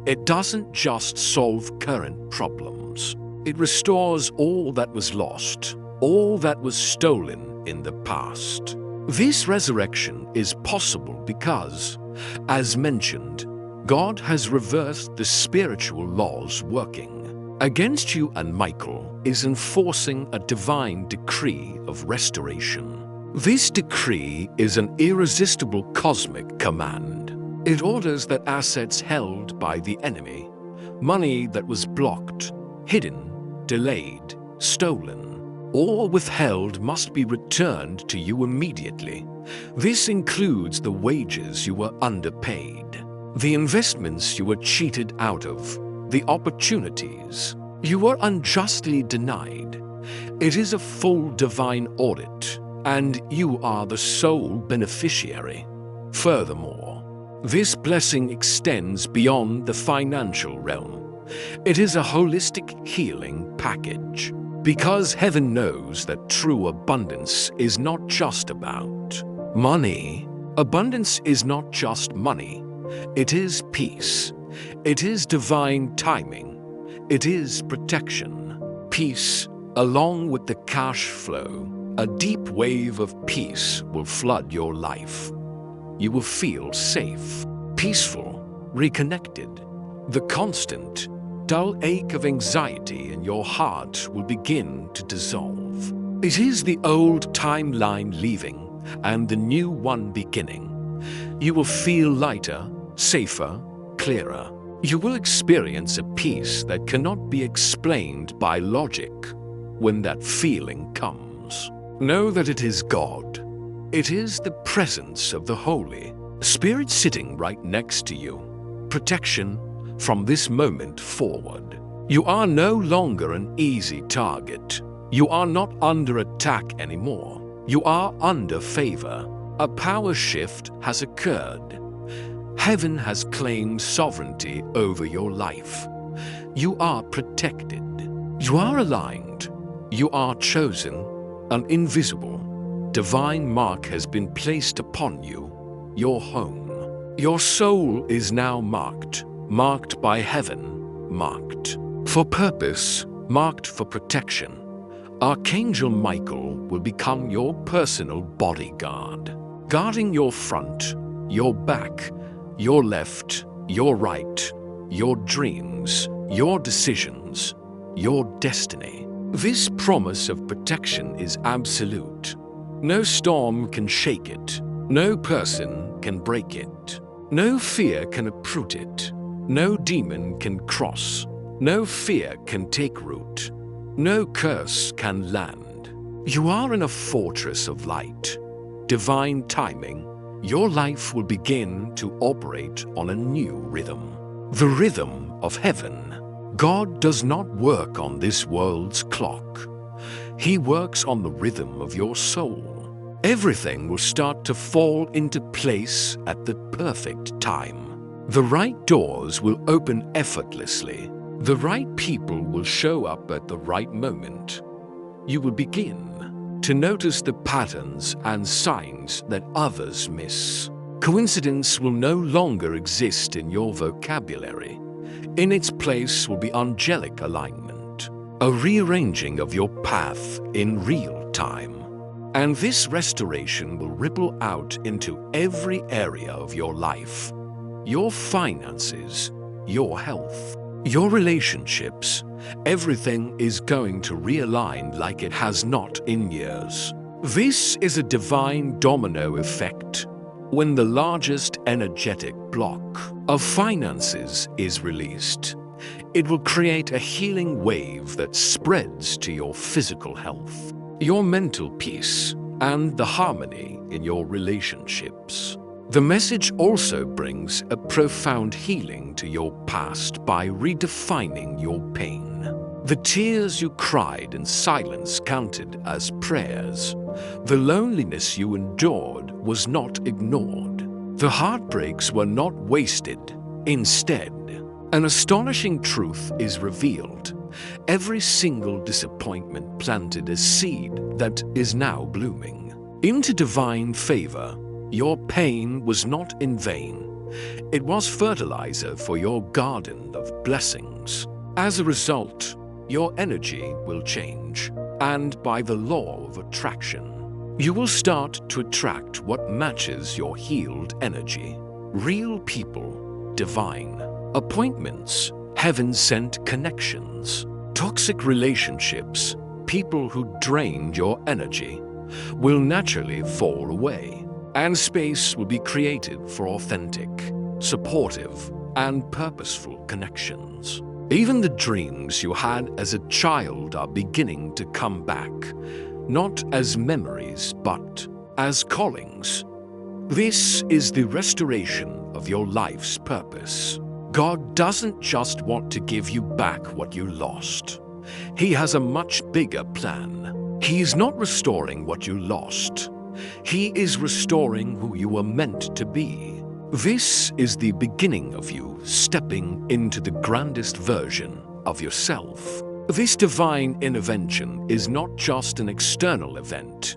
It doesn't just solve current problems. It restores all that was lost, all that was stolen in the past. This resurrection is possible because, as mentioned, God has reversed the spiritual laws working against you, and Michael is enforcing a divine decree of restoration. This decree is an irresistible cosmic command. It orders that assets held by the enemy, money that was blocked, hidden, delayed, stolen, or withheld must be returned to you immediately. This includes the wages you were underpaid, the investments you were cheated out of, the opportunities you were unjustly denied. It is a full divine audit, and you are the sole beneficiary. Furthermore, this blessing extends beyond the financial realm. It is a holistic healing package, because heaven knows that true abundance is not just about money. Abundance is not just money. It is peace. It is divine timing. It is protection. Peace, along with the cash flow, a deep wave of peace will flood your life. You will feel safe, peaceful, reconnected. The constant, dull ache of anxiety in your heart will begin to dissolve. It is the old timeline leaving and the new one beginning. You will feel lighter, safer, clearer. You will experience a peace that cannot be explained by logic when that feeling comes. Know that it is God. It is the presence of the Holy Spirit sitting right next to you. Protection from this moment forward. You are no longer an easy target. You are not under attack anymore. You are under favor. A power shift has occurred. Heaven has claimed sovereignty over your life. You are protected. You are aligned. You are chosen. An invisible, divine mark has been placed upon you, your home. Your soul is now marked by heaven, marked for purpose, marked for protection. Archangel Michael will become your personal bodyguard, guarding your front, your back, your left, your right, your dreams, your decisions, your destiny. This promise of protection is absolute. No storm can shake it. No person can break it. No fear can uproot it. No demon can cross. No fear can take root. No curse can land. You are in a fortress of light. Divine timing. Your life will begin to operate on a new rhythm. The rhythm of heaven. God does not work on this world's clock. He works on the rhythm of your soul. Everything will start to fall into place at the perfect time. The right doors will open effortlessly. The right people will show up at the right moment. You will begin to notice the patterns and signs that others miss. Coincidence will no longer exist in your vocabulary. In its place will be angelic alignment, a rearranging of your path in real time. And this restoration will ripple out into every area of your life. Your finances, your health, your relationships, everything is going to realign like it has not in years. This is a divine domino effect. When the largest energetic block of finances is released, it will create a healing wave that spreads to your physical health, your mental peace, and the harmony in your relationships. The message also brings a profound healing to your past by redefining your pain. The tears you cried in silence counted as prayers. The loneliness you endured was not ignored. The heartbreaks were not wasted. Instead, an astonishing truth is revealed. Every single disappointment planted a seed that is now blooming into divine favor. Your pain was not in vain. It was fertilizer for your garden of blessings. As a result, your energy will change, and by the law of attraction, you will start to attract what matches your healed energy. Real people, divine appointments, heaven-sent connections, toxic relationships, people who drained your energy will naturally fall away. And space will be created for authentic, supportive, and purposeful connections. Even the dreams you had as a child are beginning to come back, not as memories, but as callings. This is the restoration of your life's purpose. God doesn't just want to give you back what you lost. He has a much bigger plan. He is not restoring what you lost. He is restoring who you were meant to be. This is the beginning of you stepping into the grandest version of yourself. This divine intervention is not just an external event.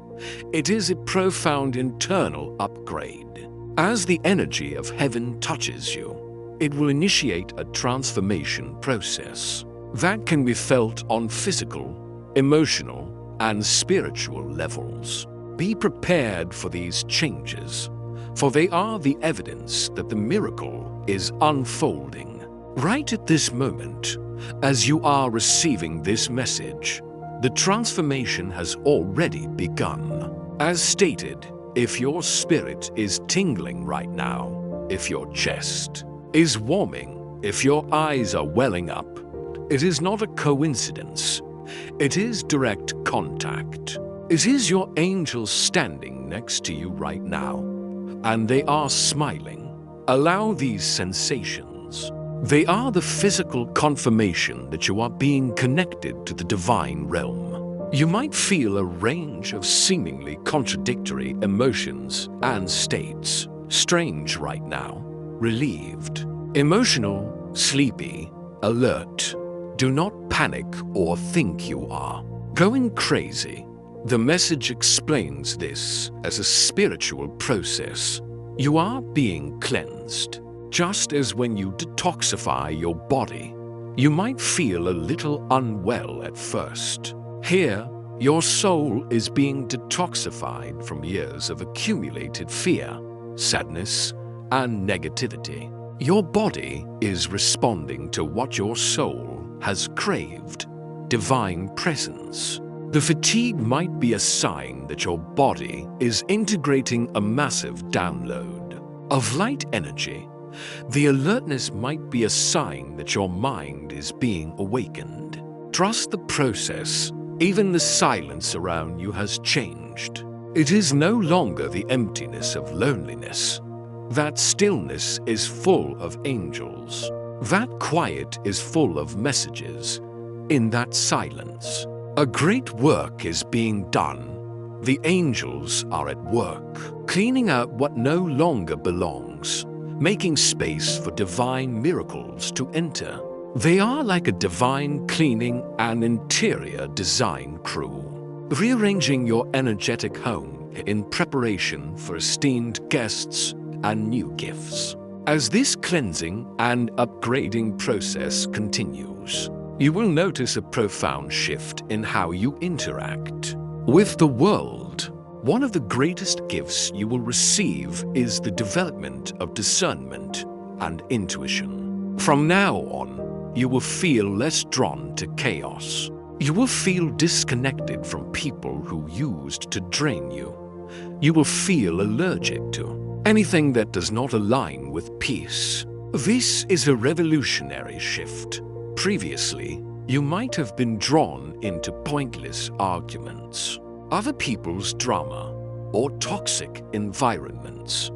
It is a profound internal upgrade. As the energy of heaven touches you, it will initiate a transformation process that can be felt on physical, emotional, and spiritual levels. Be prepared for these changes, for they are the evidence that the miracle is unfolding. Right at this moment, as you are receiving this message, the transformation has already begun. As stated, if your spirit is tingling right now, if your chest is warming, If your eyes are welling up, it is not a coincidence. It is direct contact. It is your angels standing next to you right now, and they are smiling. Allow these sensations. They are the physical confirmation that you are being connected to the divine realm. You might feel a range of seemingly contradictory emotions and states. Strange right now, relieved, emotional, sleepy, alert. Do not panic or think you are going crazy. The message explains this as a spiritual process. You are being cleansed. Just as when you detoxify your body, you might feel a little unwell at first. Here, your soul is being detoxified from years of accumulated fear, sadness, and negativity. Your body is responding to what your soul has craved, divine presence. The fatigue might be a sign that your body is integrating a massive download of light energy. The alertness might be a sign that your mind is being awakened. Trust the process. Even the silence around you has changed. It is no longer the emptiness of loneliness. That stillness is full of angels. That quiet is full of messages. In that silence, a great work is being done. The angels are at work, cleaning out what no longer belongs, making space for divine miracles to enter. They are like a divine cleaning and interior design crew, rearranging your energetic home in preparation for esteemed guests and new gifts. As this cleansing and upgrading process continues, you will notice a profound shift in how you interact with the world. One of the greatest gifts you will receive is the development of discernment and intuition. From now on, you will feel less drawn to chaos. You will feel disconnected from people who used to drain you. You will feel allergic to anything that does not align with peace. This is a revolutionary shift. Previously, you might have been drawn into pointless arguments, other people's drama, or toxic environments.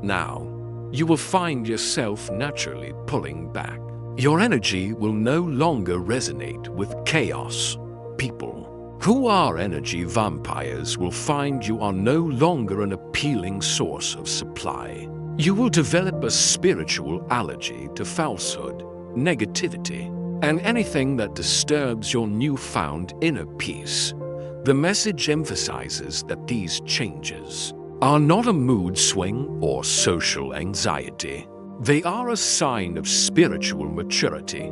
Now, you will find yourself naturally pulling back. Your energy will no longer resonate with chaos. People who are energy vampires will find you are no longer an appealing source of supply. You will develop a spiritual allergy to falsehood, negativity, and anything that disturbs your newfound inner peace. The message emphasizes that these changes are not a mood swing or social anxiety. They are a sign of spiritual maturity.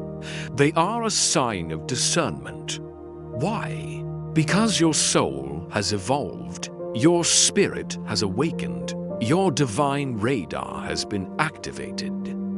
They are a sign of discernment. Why? Because your soul has evolved, your spirit has awakened, your divine radar has been activated.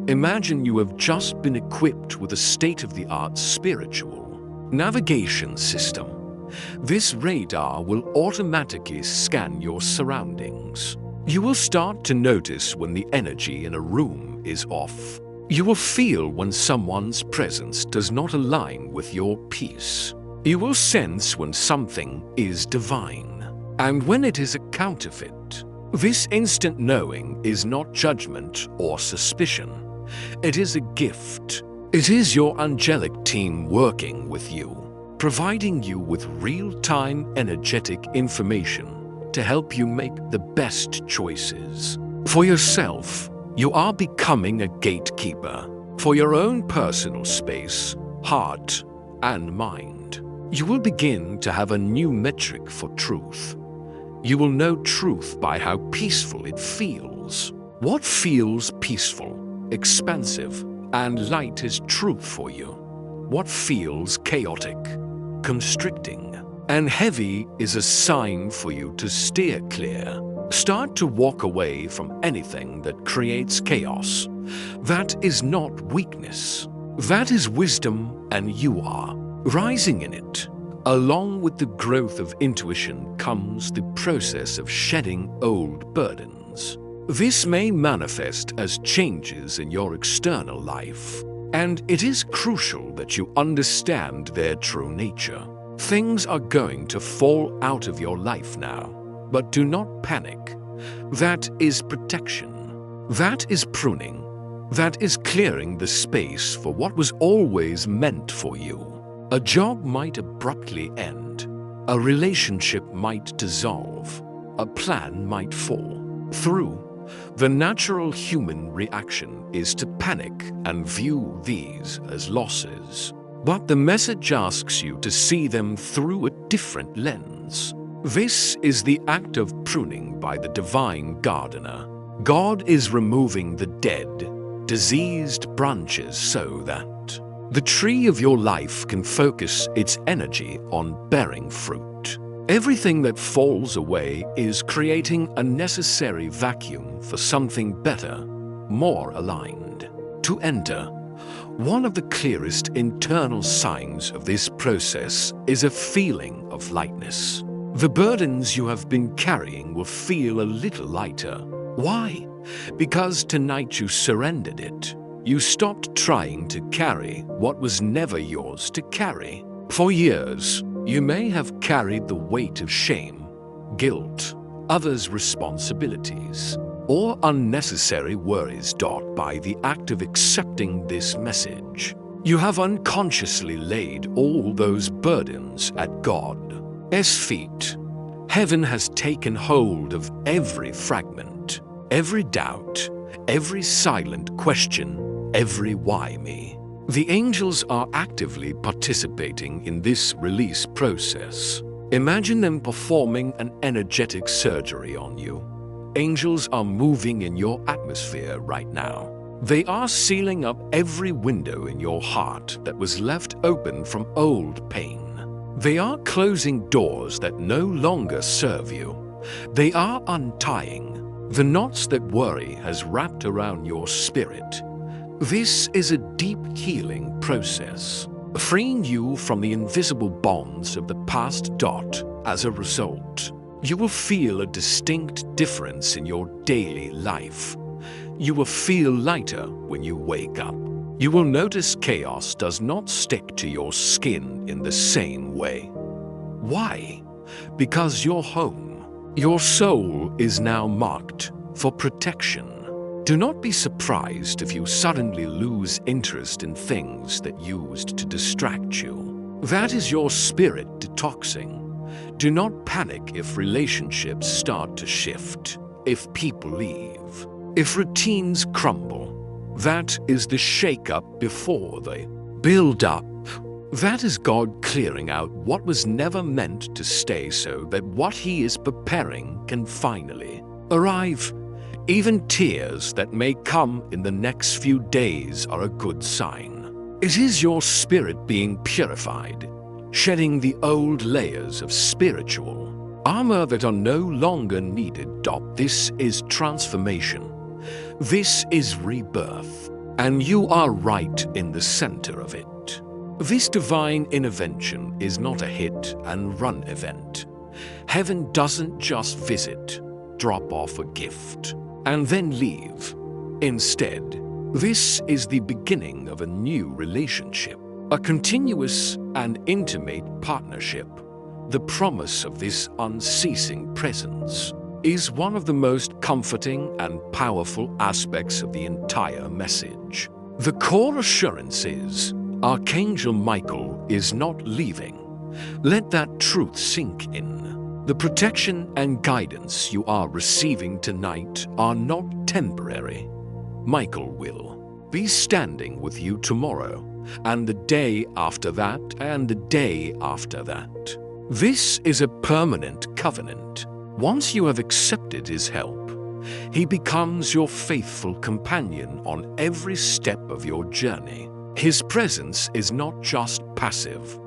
Imagine you have just been equipped with a state-of-the-art spiritual navigation system. This radar will automatically scan your surroundings. You will start to notice when the energy in a room is off. You will feel when someone's presence does not align with your peace. You will sense when something is divine and when it is a counterfeit. This instant knowing is not judgment or suspicion. It is a gift. It is your angelic team working with you, providing you with real-time energetic information to help you make the best choices. For yourself, you are becoming a gatekeeper for your own personal space, heart, and mind. You will begin to have a new metric for truth. You will know truth by how peaceful it feels. What feels peaceful, expansive, and light is truth for you. What feels chaotic, constricting, and heavy is a sign for you to steer clear. Start to walk away from anything that creates chaos. That is not weakness. That is wisdom, and you are rising in it. Along with the growth of intuition comes the process of shedding old burdens. This may manifest as changes in your external life. And it is crucial that you understand their true nature. Things are going to fall out of your life now, but do not panic. That is protection. That is pruning. That is clearing the space for what was always meant for you. A job might abruptly end. A relationship might dissolve. A plan might fall through. The natural human reaction is to panic and view these as losses. But the message asks you to see them through a different lens. This is the act of pruning by the divine gardener. God is removing the dead, diseased branches so that the tree of your life can focus its energy on bearing fruit. Everything that falls away is creating a necessary vacuum for something better, more aligned, to enter. One of the clearest internal signs of this process is a feeling of lightness. The burdens you have been carrying will feel a little lighter. Why? Because tonight you surrendered it. You stopped trying to carry what was never yours to carry. For years, you may have carried the weight of shame, guilt, others' responsibilities, or unnecessary worries. By the act of accepting this message, you have unconsciously laid all those burdens at God's feet. Heaven has taken hold of every fragment, every doubt, every silent question, every why me. The angels are actively participating in this release process. Imagine them performing an energetic surgery on you. Angels are moving in your atmosphere right now. They are sealing up every window in your heart that was left open from old pain. They are closing doors that no longer serve you. They are untying the knots that worry has wrapped around your spirit. This is a deep healing process, freeing you from the invisible bonds of the past. As a result, you will feel a distinct difference in your daily life. You will feel lighter when you wake up. You will notice chaos does not stick to your skin in the same way. Why? Because you're home. Your soul is now marked for protection. Do not be surprised if you suddenly lose interest in things that used to distract you. That is your spirit detoxing. Do not panic if relationships start to shift, if people leave, if routines crumble. That is the shake-up before they build up. That is God clearing out what was never meant to stay so that what He is preparing can finally arrive. Even tears that may come in the next few days are a good sign. It is your spirit being purified, shedding the old layers of spiritual armor that are no longer needed. This is transformation. This is rebirth, and you are right in the center of it. This divine intervention is not a hit-and-run event. Heaven doesn't just visit, drop off a gift, and then leave. Instead, this is the beginning of a new relationship, a continuous and intimate partnership. The promise of this unceasing presence is one of the most comforting and powerful aspects of the entire message. The core assurance is, Archangel Michael is not leaving. Let that truth sink in. The protection and guidance you are receiving tonight are not temporary. Michael will be standing with you tomorrow, and the day after that, and the day after that. This is a permanent covenant. Once you have accepted His help, He becomes your faithful companion on every step of your journey. His presence is not just passive.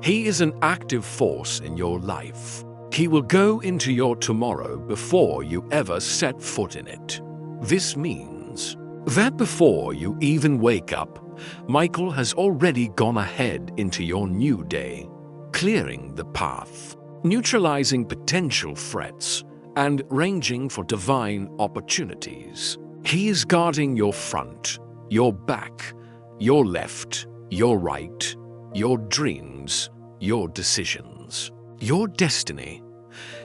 He is an active force in your life. He will go into your tomorrow before you ever set foot in it. This means that before you even wake up, Michael has already gone ahead into your new day, clearing the path, neutralizing potential threats, and ranging for divine opportunities. He is guarding your front, your back, your left, your right, your dreams, your decisions, your destiny.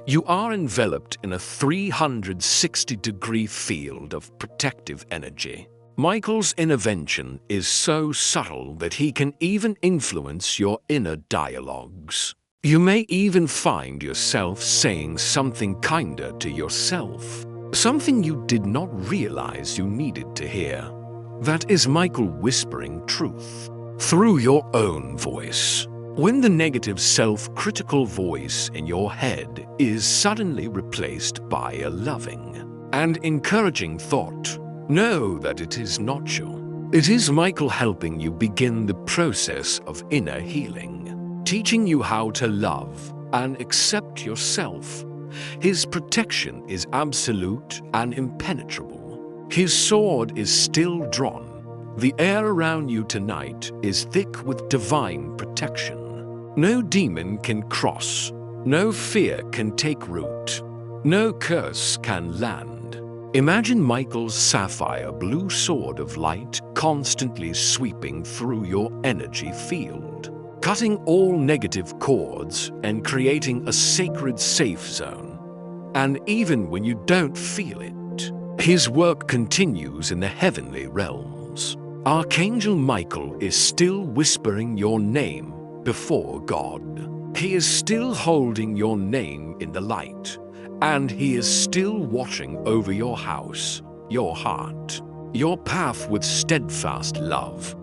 You are enveloped in a 360-degree field of protective energy. Michael's intervention is so subtle that he can even influence your inner dialogues. You may even find yourself saying something kinder to yourself, something you did not realize you needed to hear. That is Michael whispering truth through your own voice. When the negative self-critical voice in your head is suddenly replaced by a loving and encouraging thought, know that it is not you. It is Michael helping you begin the process of inner healing, teaching you how to love and accept yourself. His protection is absolute and impenetrable. His sword is still drawn. The air around you tonight is thick with divine protection. No demon can cross, no fear can take root, no curse can land. Imagine Michael's sapphire blue sword of light constantly sweeping through your energy field, cutting all negative cords and creating a sacred safe zone. And even when you don't feel it, his work continues in the heavenly realms. Archangel Michael is still whispering your name before God. He is still holding your name in the light, and he is still watching over your house, your heart, your path with steadfast love.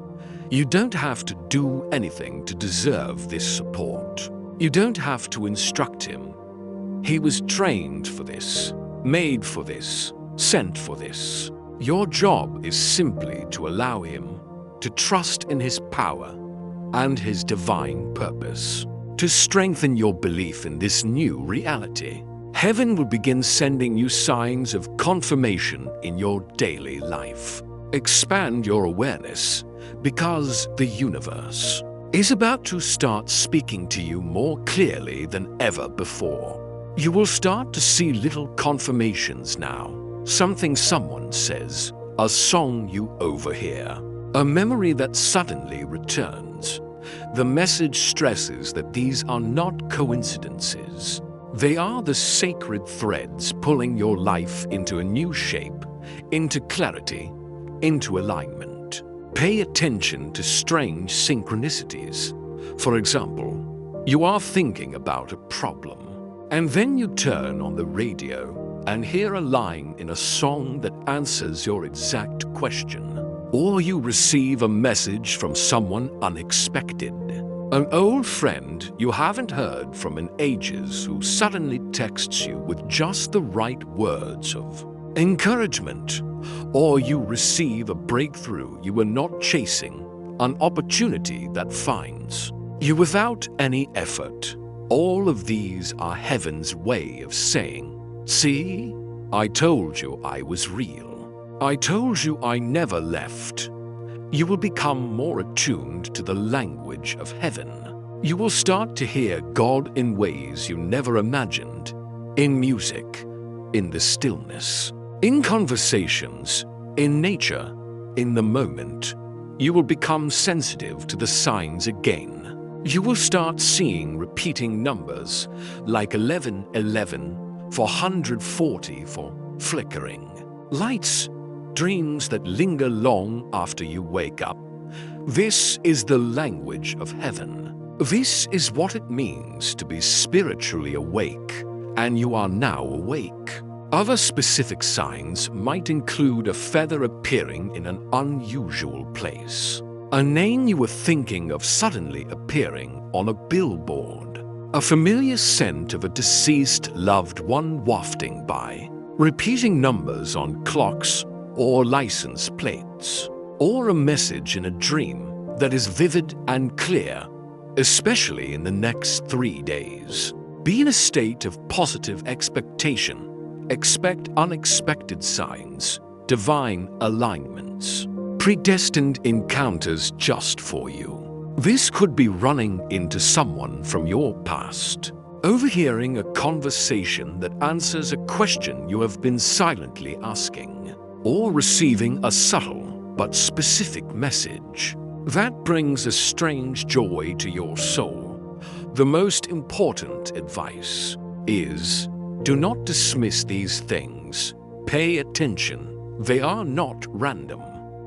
You don't have to do anything to deserve this support. You don't have to instruct him. He was trained for this, made for this, sent for this. Your job is simply to allow him to trust in his power and his divine purpose. To strengthen your belief in this new reality, heaven will begin sending you signs of confirmation in your daily life. Expand your awareness, because the universe is about to start speaking to you more clearly than ever before. You will start to see little confirmations now. Something someone says, a song you overhear, a memory that suddenly returns. The message stresses that these are not coincidences. They are the sacred threads pulling your life into a new shape, into clarity, into alignment. Pay attention to strange synchronicities. For example, you are thinking about a problem, and then you turn on the radio and hear a line in a song that answers your exact question. Or you receive a message from someone unexpected. An old friend you haven't heard from in ages who suddenly texts you with just the right words of encouragement. Or you receive a breakthrough you were not chasing, an opportunity that finds you without any effort. All of these are heaven's way of saying, "See, I told you I was real. I told you I never left." You will become more attuned to the language of heaven. You will start to hear God in ways you never imagined, in music, in the stillness, in conversations, in nature, in the moment. You will become sensitive to the signs again. You will start seeing repeating numbers like 1111, 440 for flickering lights, dreams that linger long after you wake up. This is the language of heaven. This is what it means to be spiritually awake, and you are now awake. Other specific signs might include a feather appearing in an unusual place, a name you were thinking of suddenly appearing on a billboard, a familiar scent of a deceased loved one wafting by, repeating numbers on clocks or license plates, or a message in a dream that is vivid and clear, especially in the next 3 days. Be in a state of positive expectation. Expect unexpected signs, divine alignments, predestined encounters just for you. This could be running into someone from your past, overhearing a conversation that answers a question you have been silently asking, or receiving a subtle but specific message That brings a strange joy to your soul. The most important advice is, do not dismiss these things. Pay attention. They are not random.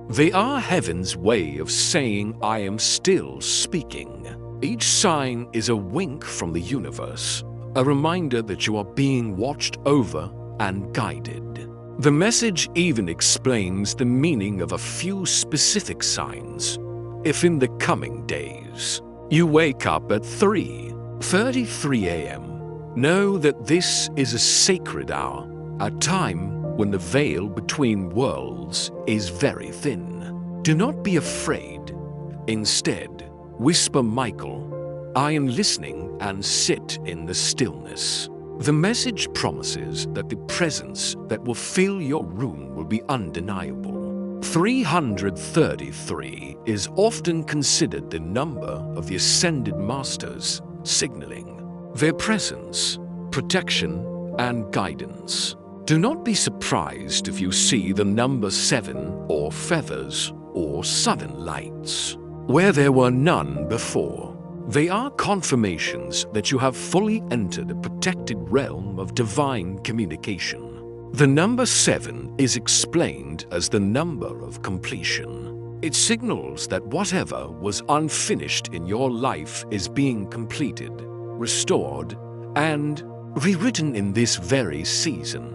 They are heaven's way of saying, I am still speaking. Each sign is a wink from the universe, a reminder that you are being watched over and guided. The message even explains the meaning of a few specific signs. If in the coming days you wake up at 3:33 a.m., know that this is a sacred hour, a time when the veil between worlds is very thin. Do not be afraid. Instead, whisper Michael, I am listening, and sit in the stillness. The message promises that the presence that will fill your room will be undeniable. 333 is often considered the number of the Ascended Masters, signaling their presence, protection, and guidance. Do not be surprised if you see the number 7 or feathers or southern lights, where there were none before. They are confirmations that you have fully entered a protected realm of divine communication. The number 7 is explained as the number of completion. It signals that whatever was unfinished in your life is being completed, restored, and rewritten in this very season.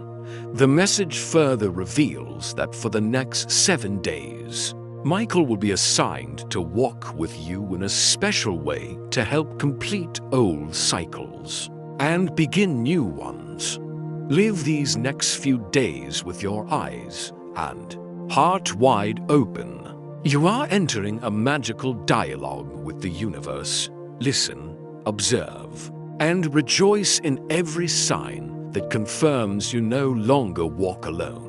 The message further reveals that for the next 7 days, Michael will be assigned to walk with you in a special way to help complete old cycles and begin new ones. Live these next few days with your eyes and heart wide open. You are entering a magical dialogue with the universe. Listen, observe, and rejoice in every sign that confirms you no longer walk alone.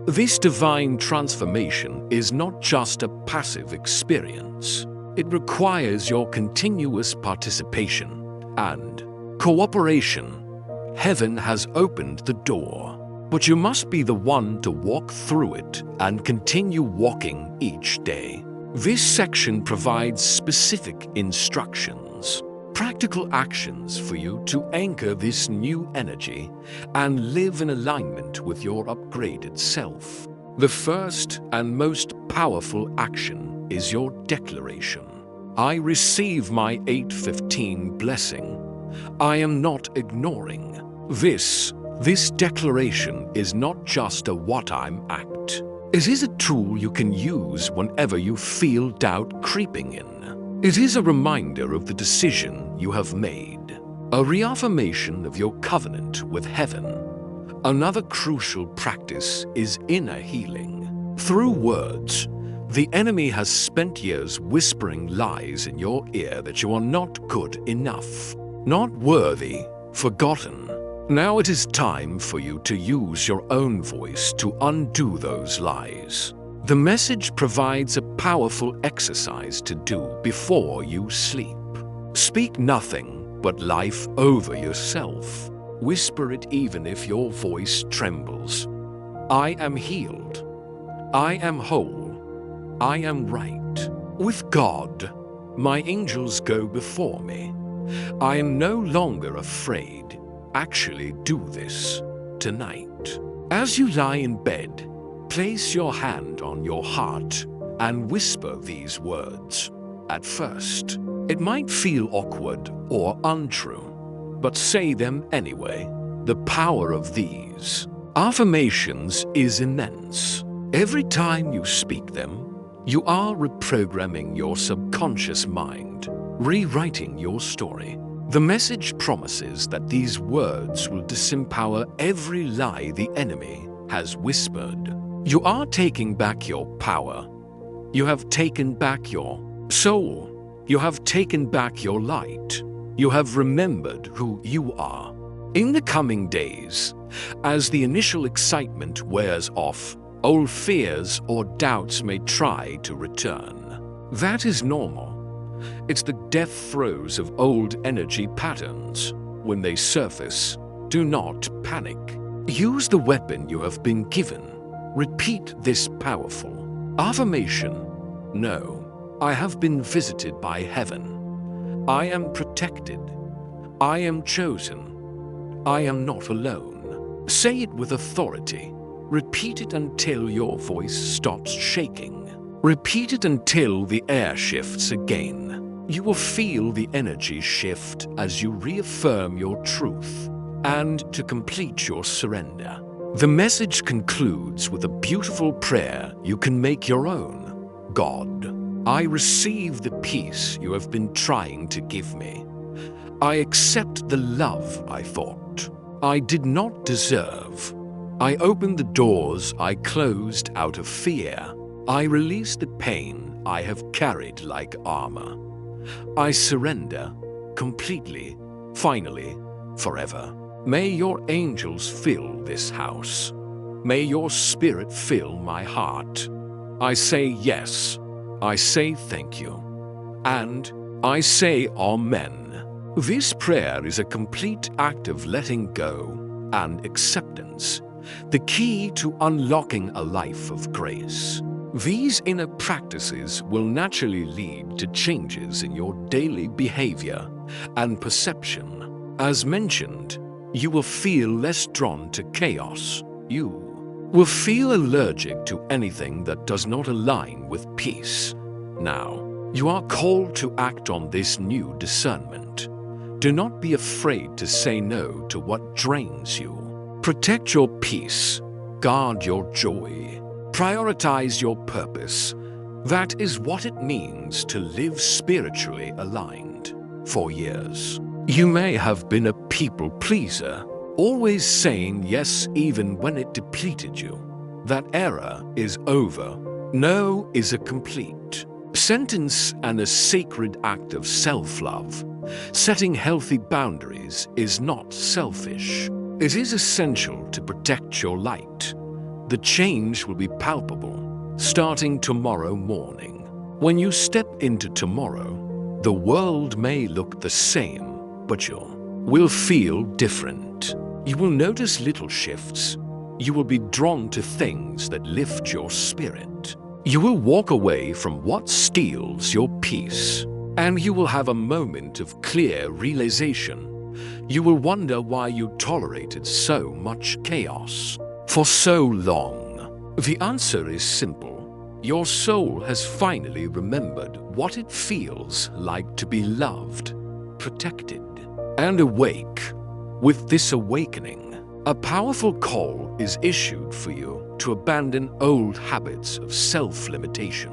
This divine transformation is not just a passive experience. It requires your continuous participation and cooperation. Heaven has opened the door, but you must be the one to walk through it and continue walking each day. This section provides specific instructions, practical actions for you to anchor this new energy and live in alignment with your upgraded self. The first and most powerful action is your declaration. I receive my 815 blessing. I am not ignoring. This declaration is not just a what I'm act. It is a tool you can use whenever you feel doubt creeping in. It is a reminder of the decision you have made, a reaffirmation of your covenant with heaven. Another crucial practice is inner healing. Through words, the enemy has spent years whispering lies in your ear that you are not good enough, not worthy, forgotten. Now it is time for you to use your own voice to undo those lies. The message provides a powerful exercise to do before you sleep. Speak nothing but life over yourself. Whisper it even if your voice trembles. I am healed. I am whole. I am right. With God, my angels go before me. I am no longer afraid. Actually do this tonight. As you lie in bed, place your hand on your heart and whisper these words. At first, it might feel awkward or untrue, but say them anyway. The power of these affirmations is immense. Every time you speak them, you are reprogramming your subconscious mind, rewriting your story. The message promises that these words will disempower every lie the enemy has whispered. You are taking back your power. You have taken back your soul. You have taken back your light. You have remembered who you are. In the coming days, as the initial excitement wears off, old fears or doubts may try to return. That is normal. It's the death throes of old energy patterns. When they surface, do not panic. Use the weapon you have been given. Repeat this powerful affirmation. No, I have been visited by heaven. I am protected. I am chosen. I am not alone. Say it with authority. Repeat it until your voice stops shaking. Repeat it until the air shifts again. You will feel the energy shift as you reaffirm your truth and to complete your surrender. The message concludes with a beautiful prayer you can make your own. God, I receive the peace you have been trying to give me. I accept the love I thought I did not deserve. I open the doors I closed out of fear. I release the pain I have carried like armor. I surrender completely, finally, forever. May your angels fill this house. May your spirit fill my heart. I say yes. I say thank you. And I say amen. This prayer is a complete act of letting go and acceptance, the key to unlocking a life of grace. These inner practices will naturally lead to changes in your daily behavior and perception. As mentioned, you will feel less drawn to chaos. You will feel allergic to anything that does not align with peace. Now, you are called to act on this new discernment. Do not be afraid to say no to what drains you. Protect your peace. Guard your joy. Prioritize your purpose. That is what it means to live spiritually aligned. For years, you may have been a people pleaser, always saying yes even when it depleted you. That era is over. No is a complete sentence and a sacred act of self-love. Setting healthy boundaries is not selfish. It is essential to protect your light. The change will be palpable, starting tomorrow morning. When you step into tomorrow, the world may look the same, but you will feel different. You will notice little shifts. You will be drawn to things that lift your spirit. You will walk away from what steals your peace, and you will have a moment of clear realization. You will wonder why you tolerated so much chaos for so long. The answer is simple. Your soul has finally remembered what it feels like to be loved, protected, and awake. With this awakening, a powerful call is issued for you to abandon old habits of self-limitation.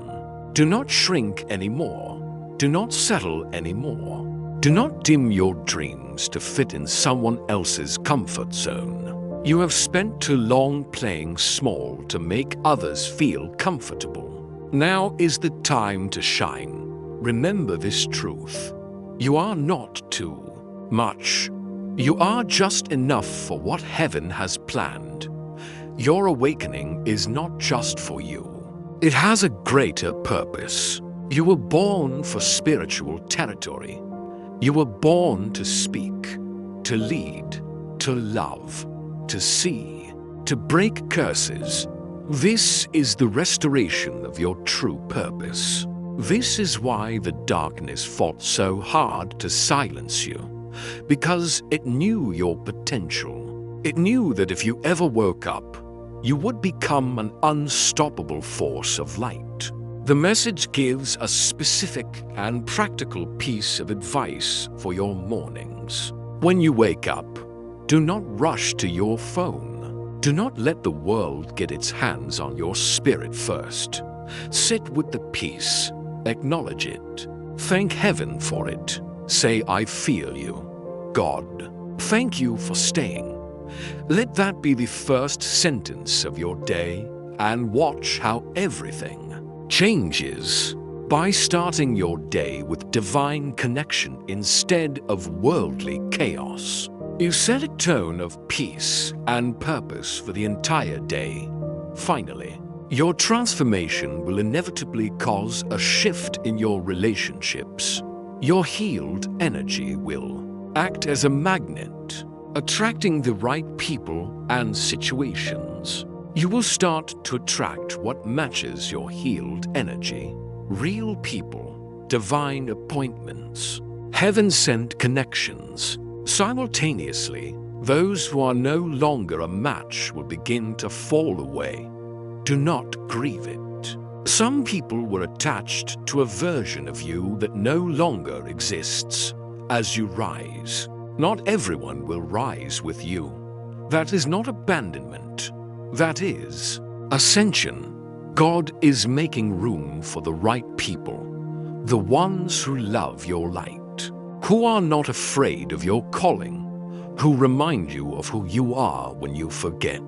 Do not shrink anymore. Do not settle anymore. Do not dim your dreams to fit in someone else's comfort zone. You have spent too long playing small to make others feel comfortable. Now is the time to shine. Remember this truth. You are not too much. You are just enough for what heaven has planned. Your awakening is not just for you. It has a greater purpose. You were born for spiritual territory. You were born to speak, to lead, to love, to see, to break curses. This is the restoration of your true purpose. This is why the darkness fought so hard to silence you, because it knew your potential. It knew that if you ever woke up, you would become an unstoppable force of light. The message gives a specific and practical piece of advice for your mornings. When you wake up, do not rush to your phone. Do not let the world get its hands on your spirit first. Sit with the peace. Acknowledge it. Thank heaven for it. Say, I feel you. God, thank you for staying. Let that be the first sentence of your day, and watch how everything changes by starting your day with divine connection instead of worldly chaos. You set a tone of peace and purpose for the entire day. Finally, your transformation will inevitably cause a shift in your relationships. Your healed energy will act as a magnet, attracting the right people and situations. You will start to attract what matches your healed energy real people, divine appointments, heaven-sent connections. Simultaneously, those who are no longer a match will begin to fall away. Do not grieve it. Some people were attached to a version of you that no longer exists. As you rise, not everyone will rise with you. That is not abandonment. That is ascension. God is making room for the right people, the ones who love your light, who are not afraid of your calling, who remind you of who you are when you forget.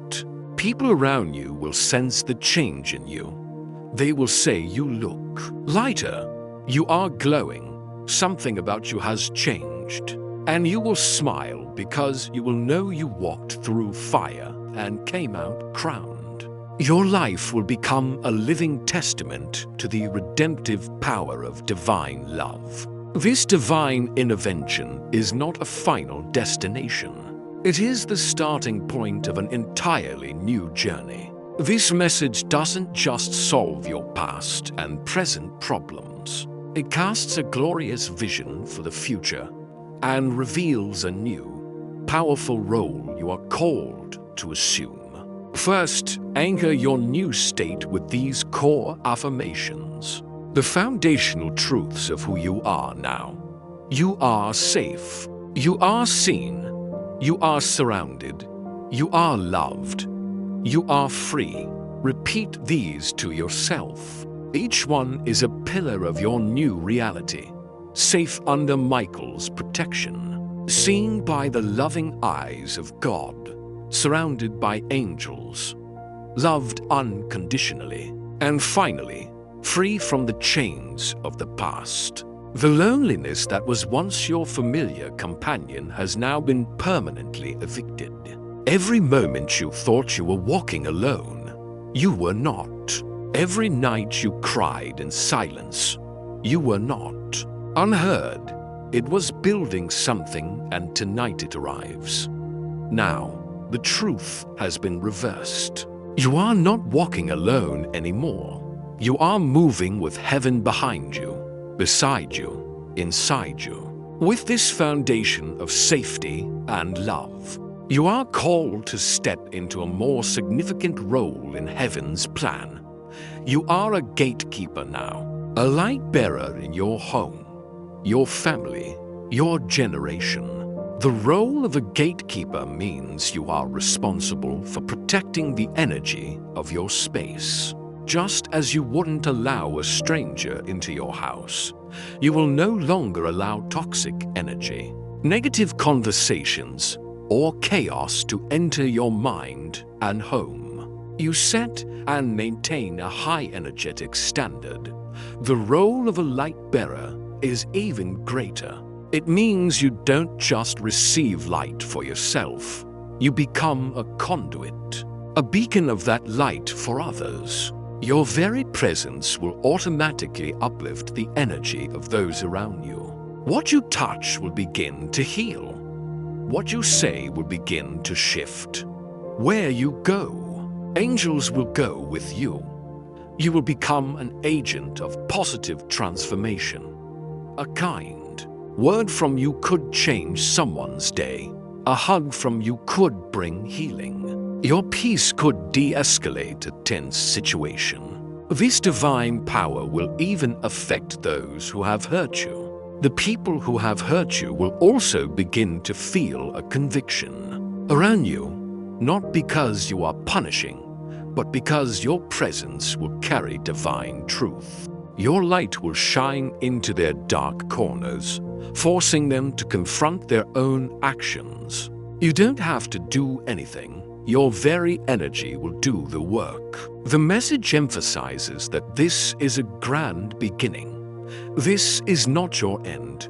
People around you will sense the change in you. They will say you look lighter, you are glowing, something about you has changed. And you will smile because you will know you walked through fire and came out crowned. Your life will become a living testament to the redemptive power of divine love. This divine intervention is not a final destination. It is the starting point of an entirely new journey. This message doesn't just solve your past and present problems. It casts a glorious vision for the future and reveals a new, powerful role you are called to assume. First, anchor your new state with these core affirmations, the foundational truths of who you are now. You are safe. You are seen. You are surrounded. You are loved. You are free. Repeat these to yourself. Each one is a pillar of your new reality, safe under Michael's protection, seen by the loving eyes of God, surrounded by angels, loved unconditionally, and finally, free from the chains of the past. The loneliness that was once your familiar companion has now been permanently evicted. Every moment you thought you were walking alone, you were not. Every night you cried in silence, you were not. Unheard, it was building something, and tonight it arrives. Now, the truth has been reversed. You are not walking alone anymore. You are moving with heaven behind you, beside you, inside you. With this foundation of safety and love, you are called to step into a more significant role in heaven's plan. You are a gatekeeper now, a light bearer in your home, your family, your generation. The role of a gatekeeper means you are responsible for protecting the energy of your space. Just as you wouldn't allow a stranger into your house, you will no longer allow toxic energy, negative conversations, or chaos to enter your mind and home. You set and maintain a high energetic standard. The role of a light bearer is even greater. It means you don't just receive light for yourself. You become a conduit, a beacon of that light for others. Your very presence will automatically uplift the energy of those around you. What you touch will begin to heal. What you say will begin to shift. Where you go, angels will go with you. You will become an agent of positive transformation. A kind word from you could change someone's day. A hug from you could bring healing. Your peace could de-escalate a tense situation. This divine power will even affect those who have hurt you. The people who have hurt you will also begin to feel a conviction around you, not because you are punishing, but because your presence will carry divine truth. Your light will shine into their dark corners, forcing them to confront their own actions. You don't have to do anything. Your very energy will do the work. The message emphasizes that this is a grand beginning. This is not your end.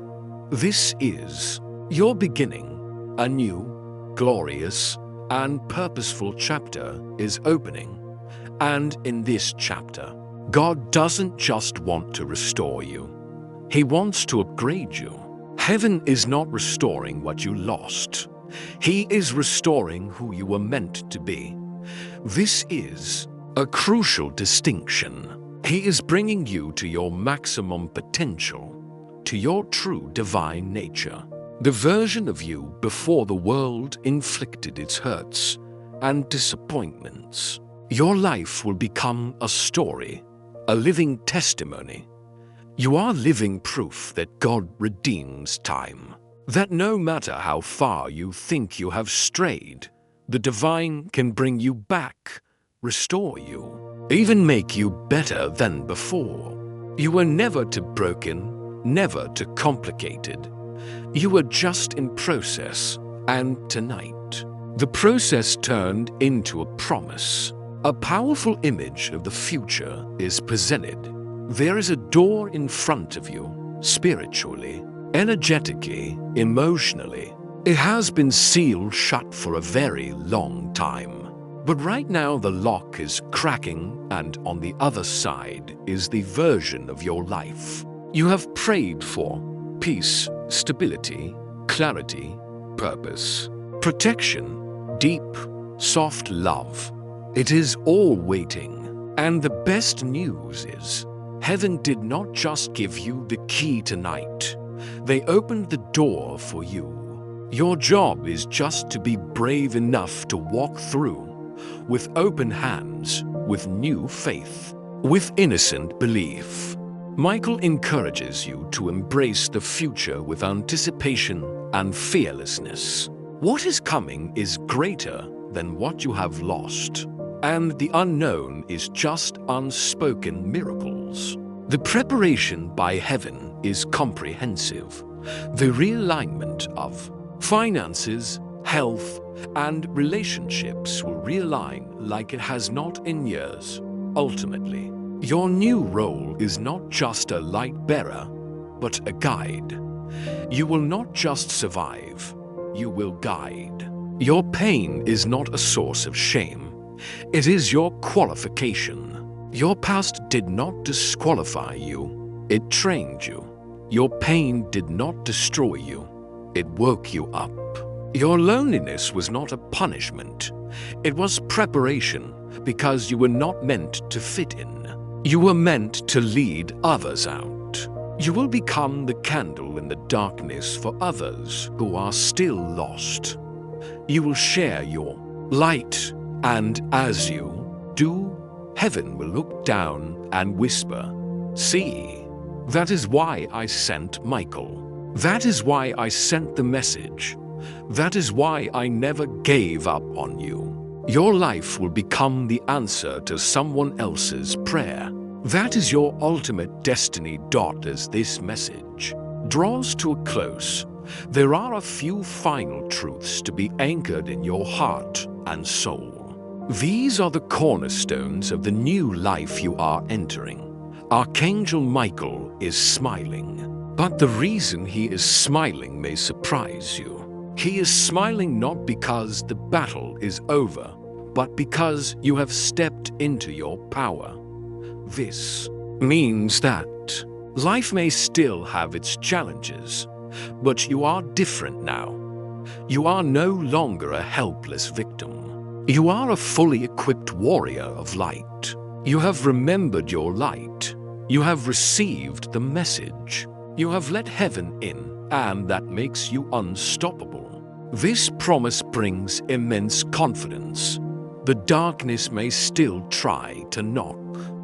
This is your beginning. A new, glorious, and purposeful chapter is opening. And in this chapter, God doesn't just want to restore you. He wants to upgrade you. Heaven is not restoring what you lost. He is restoring who you were meant to be. This is a crucial distinction. He is bringing you to your maximum potential, to your true divine nature, the version of you before the world inflicted its hurts and disappointments. Your life will become a story, a living testimony. You are living proof that God redeems time, that no matter how far you think you have strayed, the divine can bring you back, restore you, even make you better than before. You were never too broken, never too complicated. You were just in process, and tonight, the process turned into a promise. A powerful image of the future is presented. There is a door in front of you, spiritually, energetically, emotionally. It has been sealed shut for a very long time. But right now the lock is cracking, and on the other side is the version of your life you have prayed for: peace, stability, clarity, purpose, protection, deep, soft love. It is all waiting. And the best news is, heaven did not just give you the key tonight. They opened the door for you. Your job is just to be brave enough to walk through, with open hands, with new faith, with innocent belief. Michael encourages you to embrace the future with anticipation and fearlessness. What is coming is greater than what you have lost, and the unknown is just unspoken miracles. The preparation by heaven is comprehensive. The realignment of finances, health, and relationships will realign like it has not in years. Ultimately, your new role is not just a light bearer, but a guide. You will not just survive, you will guide. Your pain is not a source of shame. It is your qualification. Your past did not disqualify you, it trained you. Your pain did not destroy you, it woke you up. Your loneliness was not a punishment, it was preparation, because you were not meant to fit in. You were meant to lead others out. You will become the candle in the darkness for others who are still lost. You will share your light, and as you do, heaven will look down and whisper, "See, that is why I sent Michael. That is why I sent the message. That is why I never gave up on you." Your life will become the answer to someone else's prayer. That is your ultimate destiny. As this message draws to a close, there are a few final truths to be anchored in your heart and soul. These are the cornerstones of the new life you are entering. Archangel Michael is smiling, but the reason he is smiling may surprise you. He is smiling not because the battle is over, but because you have stepped into your power. This means that life may still have its challenges, but you are different now. You are no longer a helpless victim. You are a fully equipped warrior of light. You have remembered your light. You have received the message. You have let heaven in, and that makes you unstoppable. This promise brings immense confidence. The darkness may still try to knock,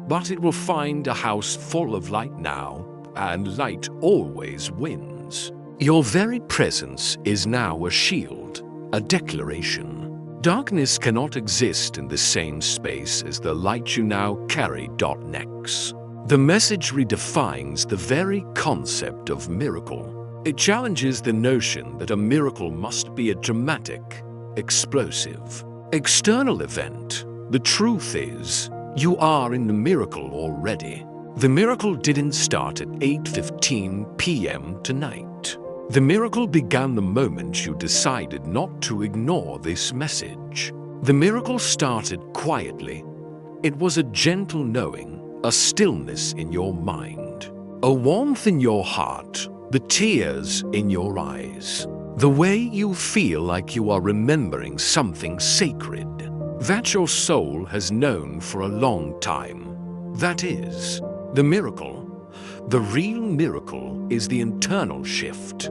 but it will find a house full of light now, and light always wins. Your very presence is now a shield, a declaration. Darkness cannot exist in the same space as the light you now carry. Next, the message redefines the very concept of miracle. It challenges the notion that a miracle must be a dramatic, explosive, external event. The truth is, you are in the miracle already. The miracle didn't start at 8:15 p.m. tonight. The miracle began the moment you decided not to ignore this message. The miracle started quietly. It was a gentle knowing, a stillness in your mind, a warmth in your heart, the tears in your eyes, the way you feel like you are remembering something sacred that your soul has known for a long time. That is, the miracle. The real miracle is the internal shift.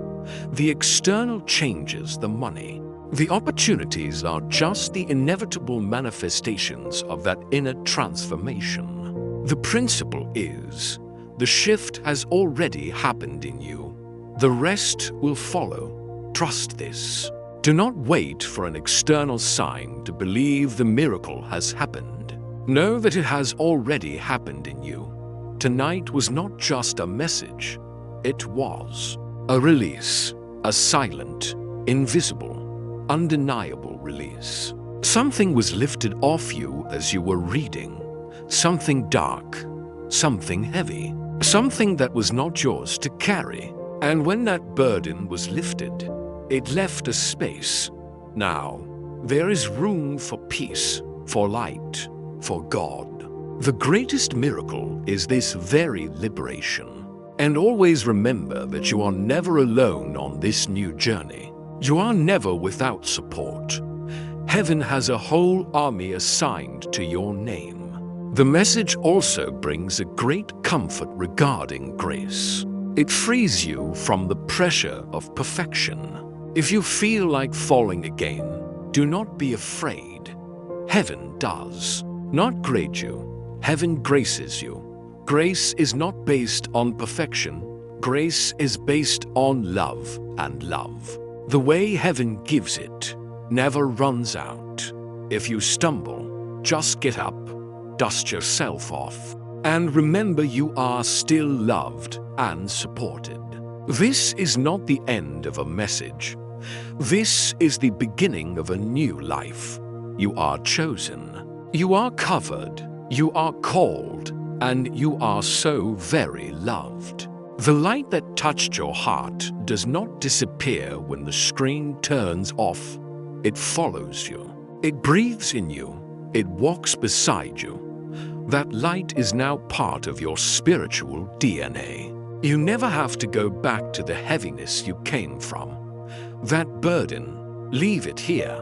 The external changes the money. The opportunities are just the inevitable manifestations of that inner transformation. The principle is, the shift has already happened in you. The rest will follow. Trust this. Do not wait for an external sign to believe the miracle has happened. Know that it has already happened in you. Tonight was not just a message. It was a release, a silent, invisible, undeniable release. Something was lifted off you as you were reading. Something dark, something heavy, something that was not yours to carry. And when that burden was lifted, it left a space. Now, there is room for peace, for light, for God. The greatest miracle is this very liberation. And always remember that you are never alone on this new journey. You are never without support. Heaven has a whole army assigned to your name. The message also brings a great comfort regarding grace. It frees you from the pressure of perfection. If you feel like falling again, do not be afraid. Heaven does not grade you. Heaven graces you. Grace is not based on perfection. Grace is based on love and love. The way heaven gives it never runs out. If you stumble, just get up, dust yourself off, and remember you are still loved and supported. This is not the end of a message. This is the beginning of a new life. You are chosen. You are covered. You are called. And you are so very loved. The light that touched your heart does not disappear when the screen turns off. It follows you. It breathes in you. It walks beside you. That light is now part of your spiritual DNA. You never have to go back to the heaviness you came from. That burden, leave it here.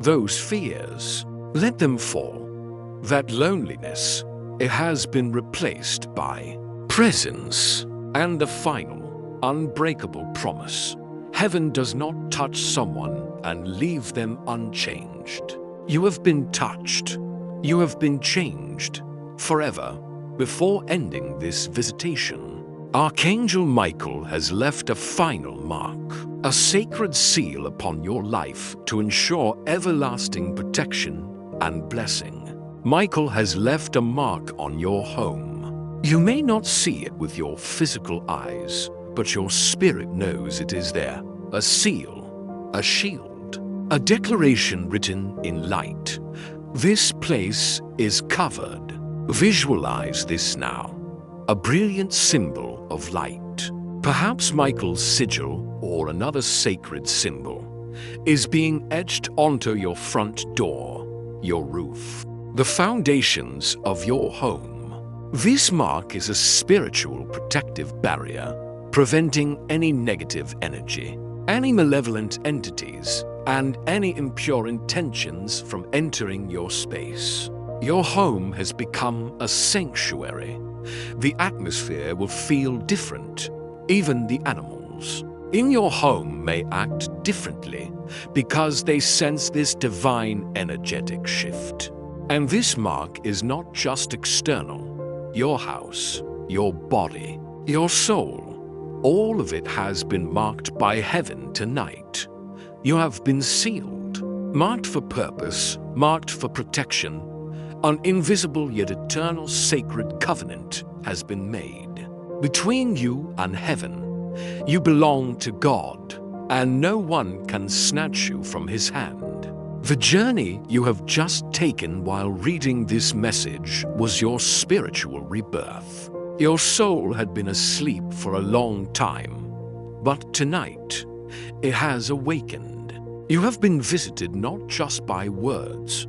Those fears, let them fall. That loneliness, it has been replaced by presence. And the final, unbreakable promise. Heaven does not touch someone and leave them unchanged. You have been touched. You have been changed forever. Before ending this visitation, Archangel Michael has left a final mark, a sacred seal upon your life to ensure everlasting protection and blessing. Michael has left a mark on your home. You may not see it with your physical eyes, but your spirit knows it is there. A seal, a shield, a declaration written in light. This place is covered. Visualize this now. A brilliant symbol of light. Perhaps Michael's sigil or another sacred symbol is being etched onto your front door, your roof, the foundations of your home. This mark is a spiritual protective barrier, preventing any negative energy, any malevolent entities, and any impure intentions from entering your space. Your home has become a sanctuary. The atmosphere will feel different, even the animals in your home may act differently because they sense this divine energetic shift. And this mark is not just external. Your house, your body, your soul, all of it has been marked by heaven tonight. You have been sealed, marked for purpose, marked for protection. An invisible yet eternal sacred covenant has been made. Between you and heaven, you belong to God, and no one can snatch you from His hand. The journey you have just taken while reading this message was your spiritual rebirth. Your soul had been asleep for a long time, but tonight it has awakened. You have been visited not just by words,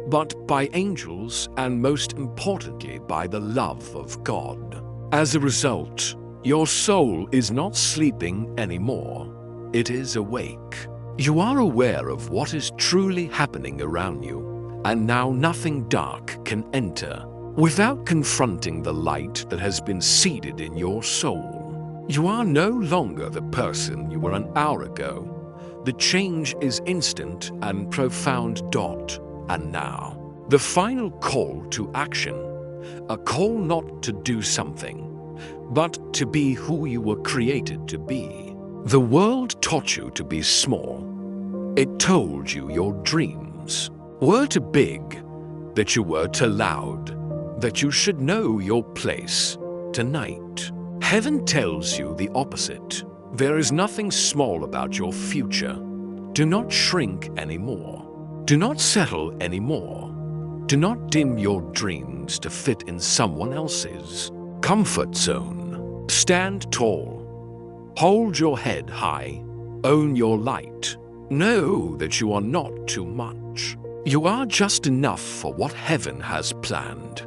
but by angels and most importantly by the love of God. As a result, your soul is not sleeping anymore. It is awake. You are aware of what is truly happening around you, and now nothing dark can enter. without confronting the light that has been seeded in your soul. You are no longer the person you were an hour ago. The change is instant and profound. And now, the final call to action. A call not to do something, but to be who you were created to be. The world taught you to be small. It told you your dreams were too big, that you were too loud, that you should know your place. Tonight, heaven tells you the opposite. There is nothing small about your future. Do not shrink anymore. Do not settle anymore. Do not dim your dreams to fit in someone else's comfort zone. Stand tall. Hold your head high. Own your light. Know that you are not too much. You are just enough for what heaven has planned.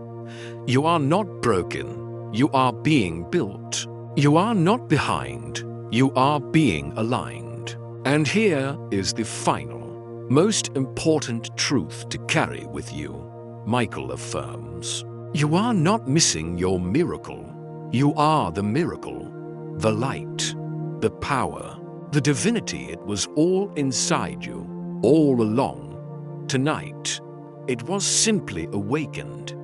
You are not broken. You are being built. You are not behind. You are being aligned. And here is the final, most important truth to carry with you. Michael affirms, you are not missing your miracle. You are the miracle, the light, the power, the divinity. It was all inside you, all along. Tonight, it was simply awakened.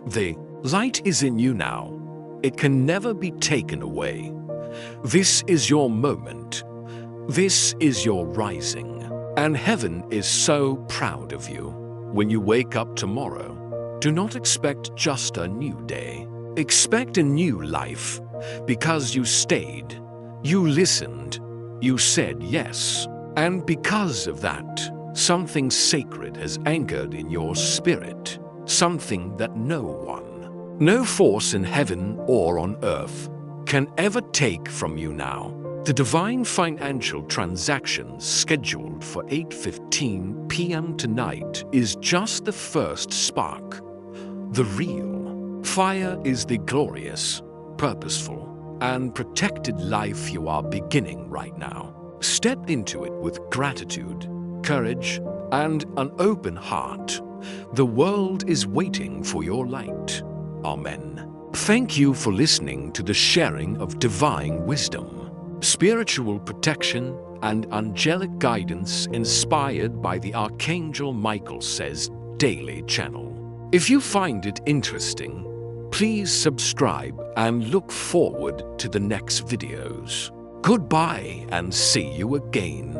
The light is in you now. It can never be taken away. This is your moment. This is your rising. And heaven is so proud of you. When you wake up tomorrow, do not expect just a new day. Expect a new life, because you stayed, you listened, you said yes. And because of that, something sacred has anchored in your spirit, something that no one, no force in heaven or on earth can ever take from you now. The divine financial transaction scheduled for 8:15 p.m. tonight is just the first spark. The real fire is the glorious, purposeful, and protected life you are beginning right now. Step into it with gratitude, courage, and an open heart. The world is waiting for your light. Amen. Thank you for listening to the sharing of divine wisdom, spiritual protection, and angelic guidance inspired by the Archangel Michael Says Daily channel. If you find it interesting, please subscribe and look forward to the next videos. Goodbye and see you again.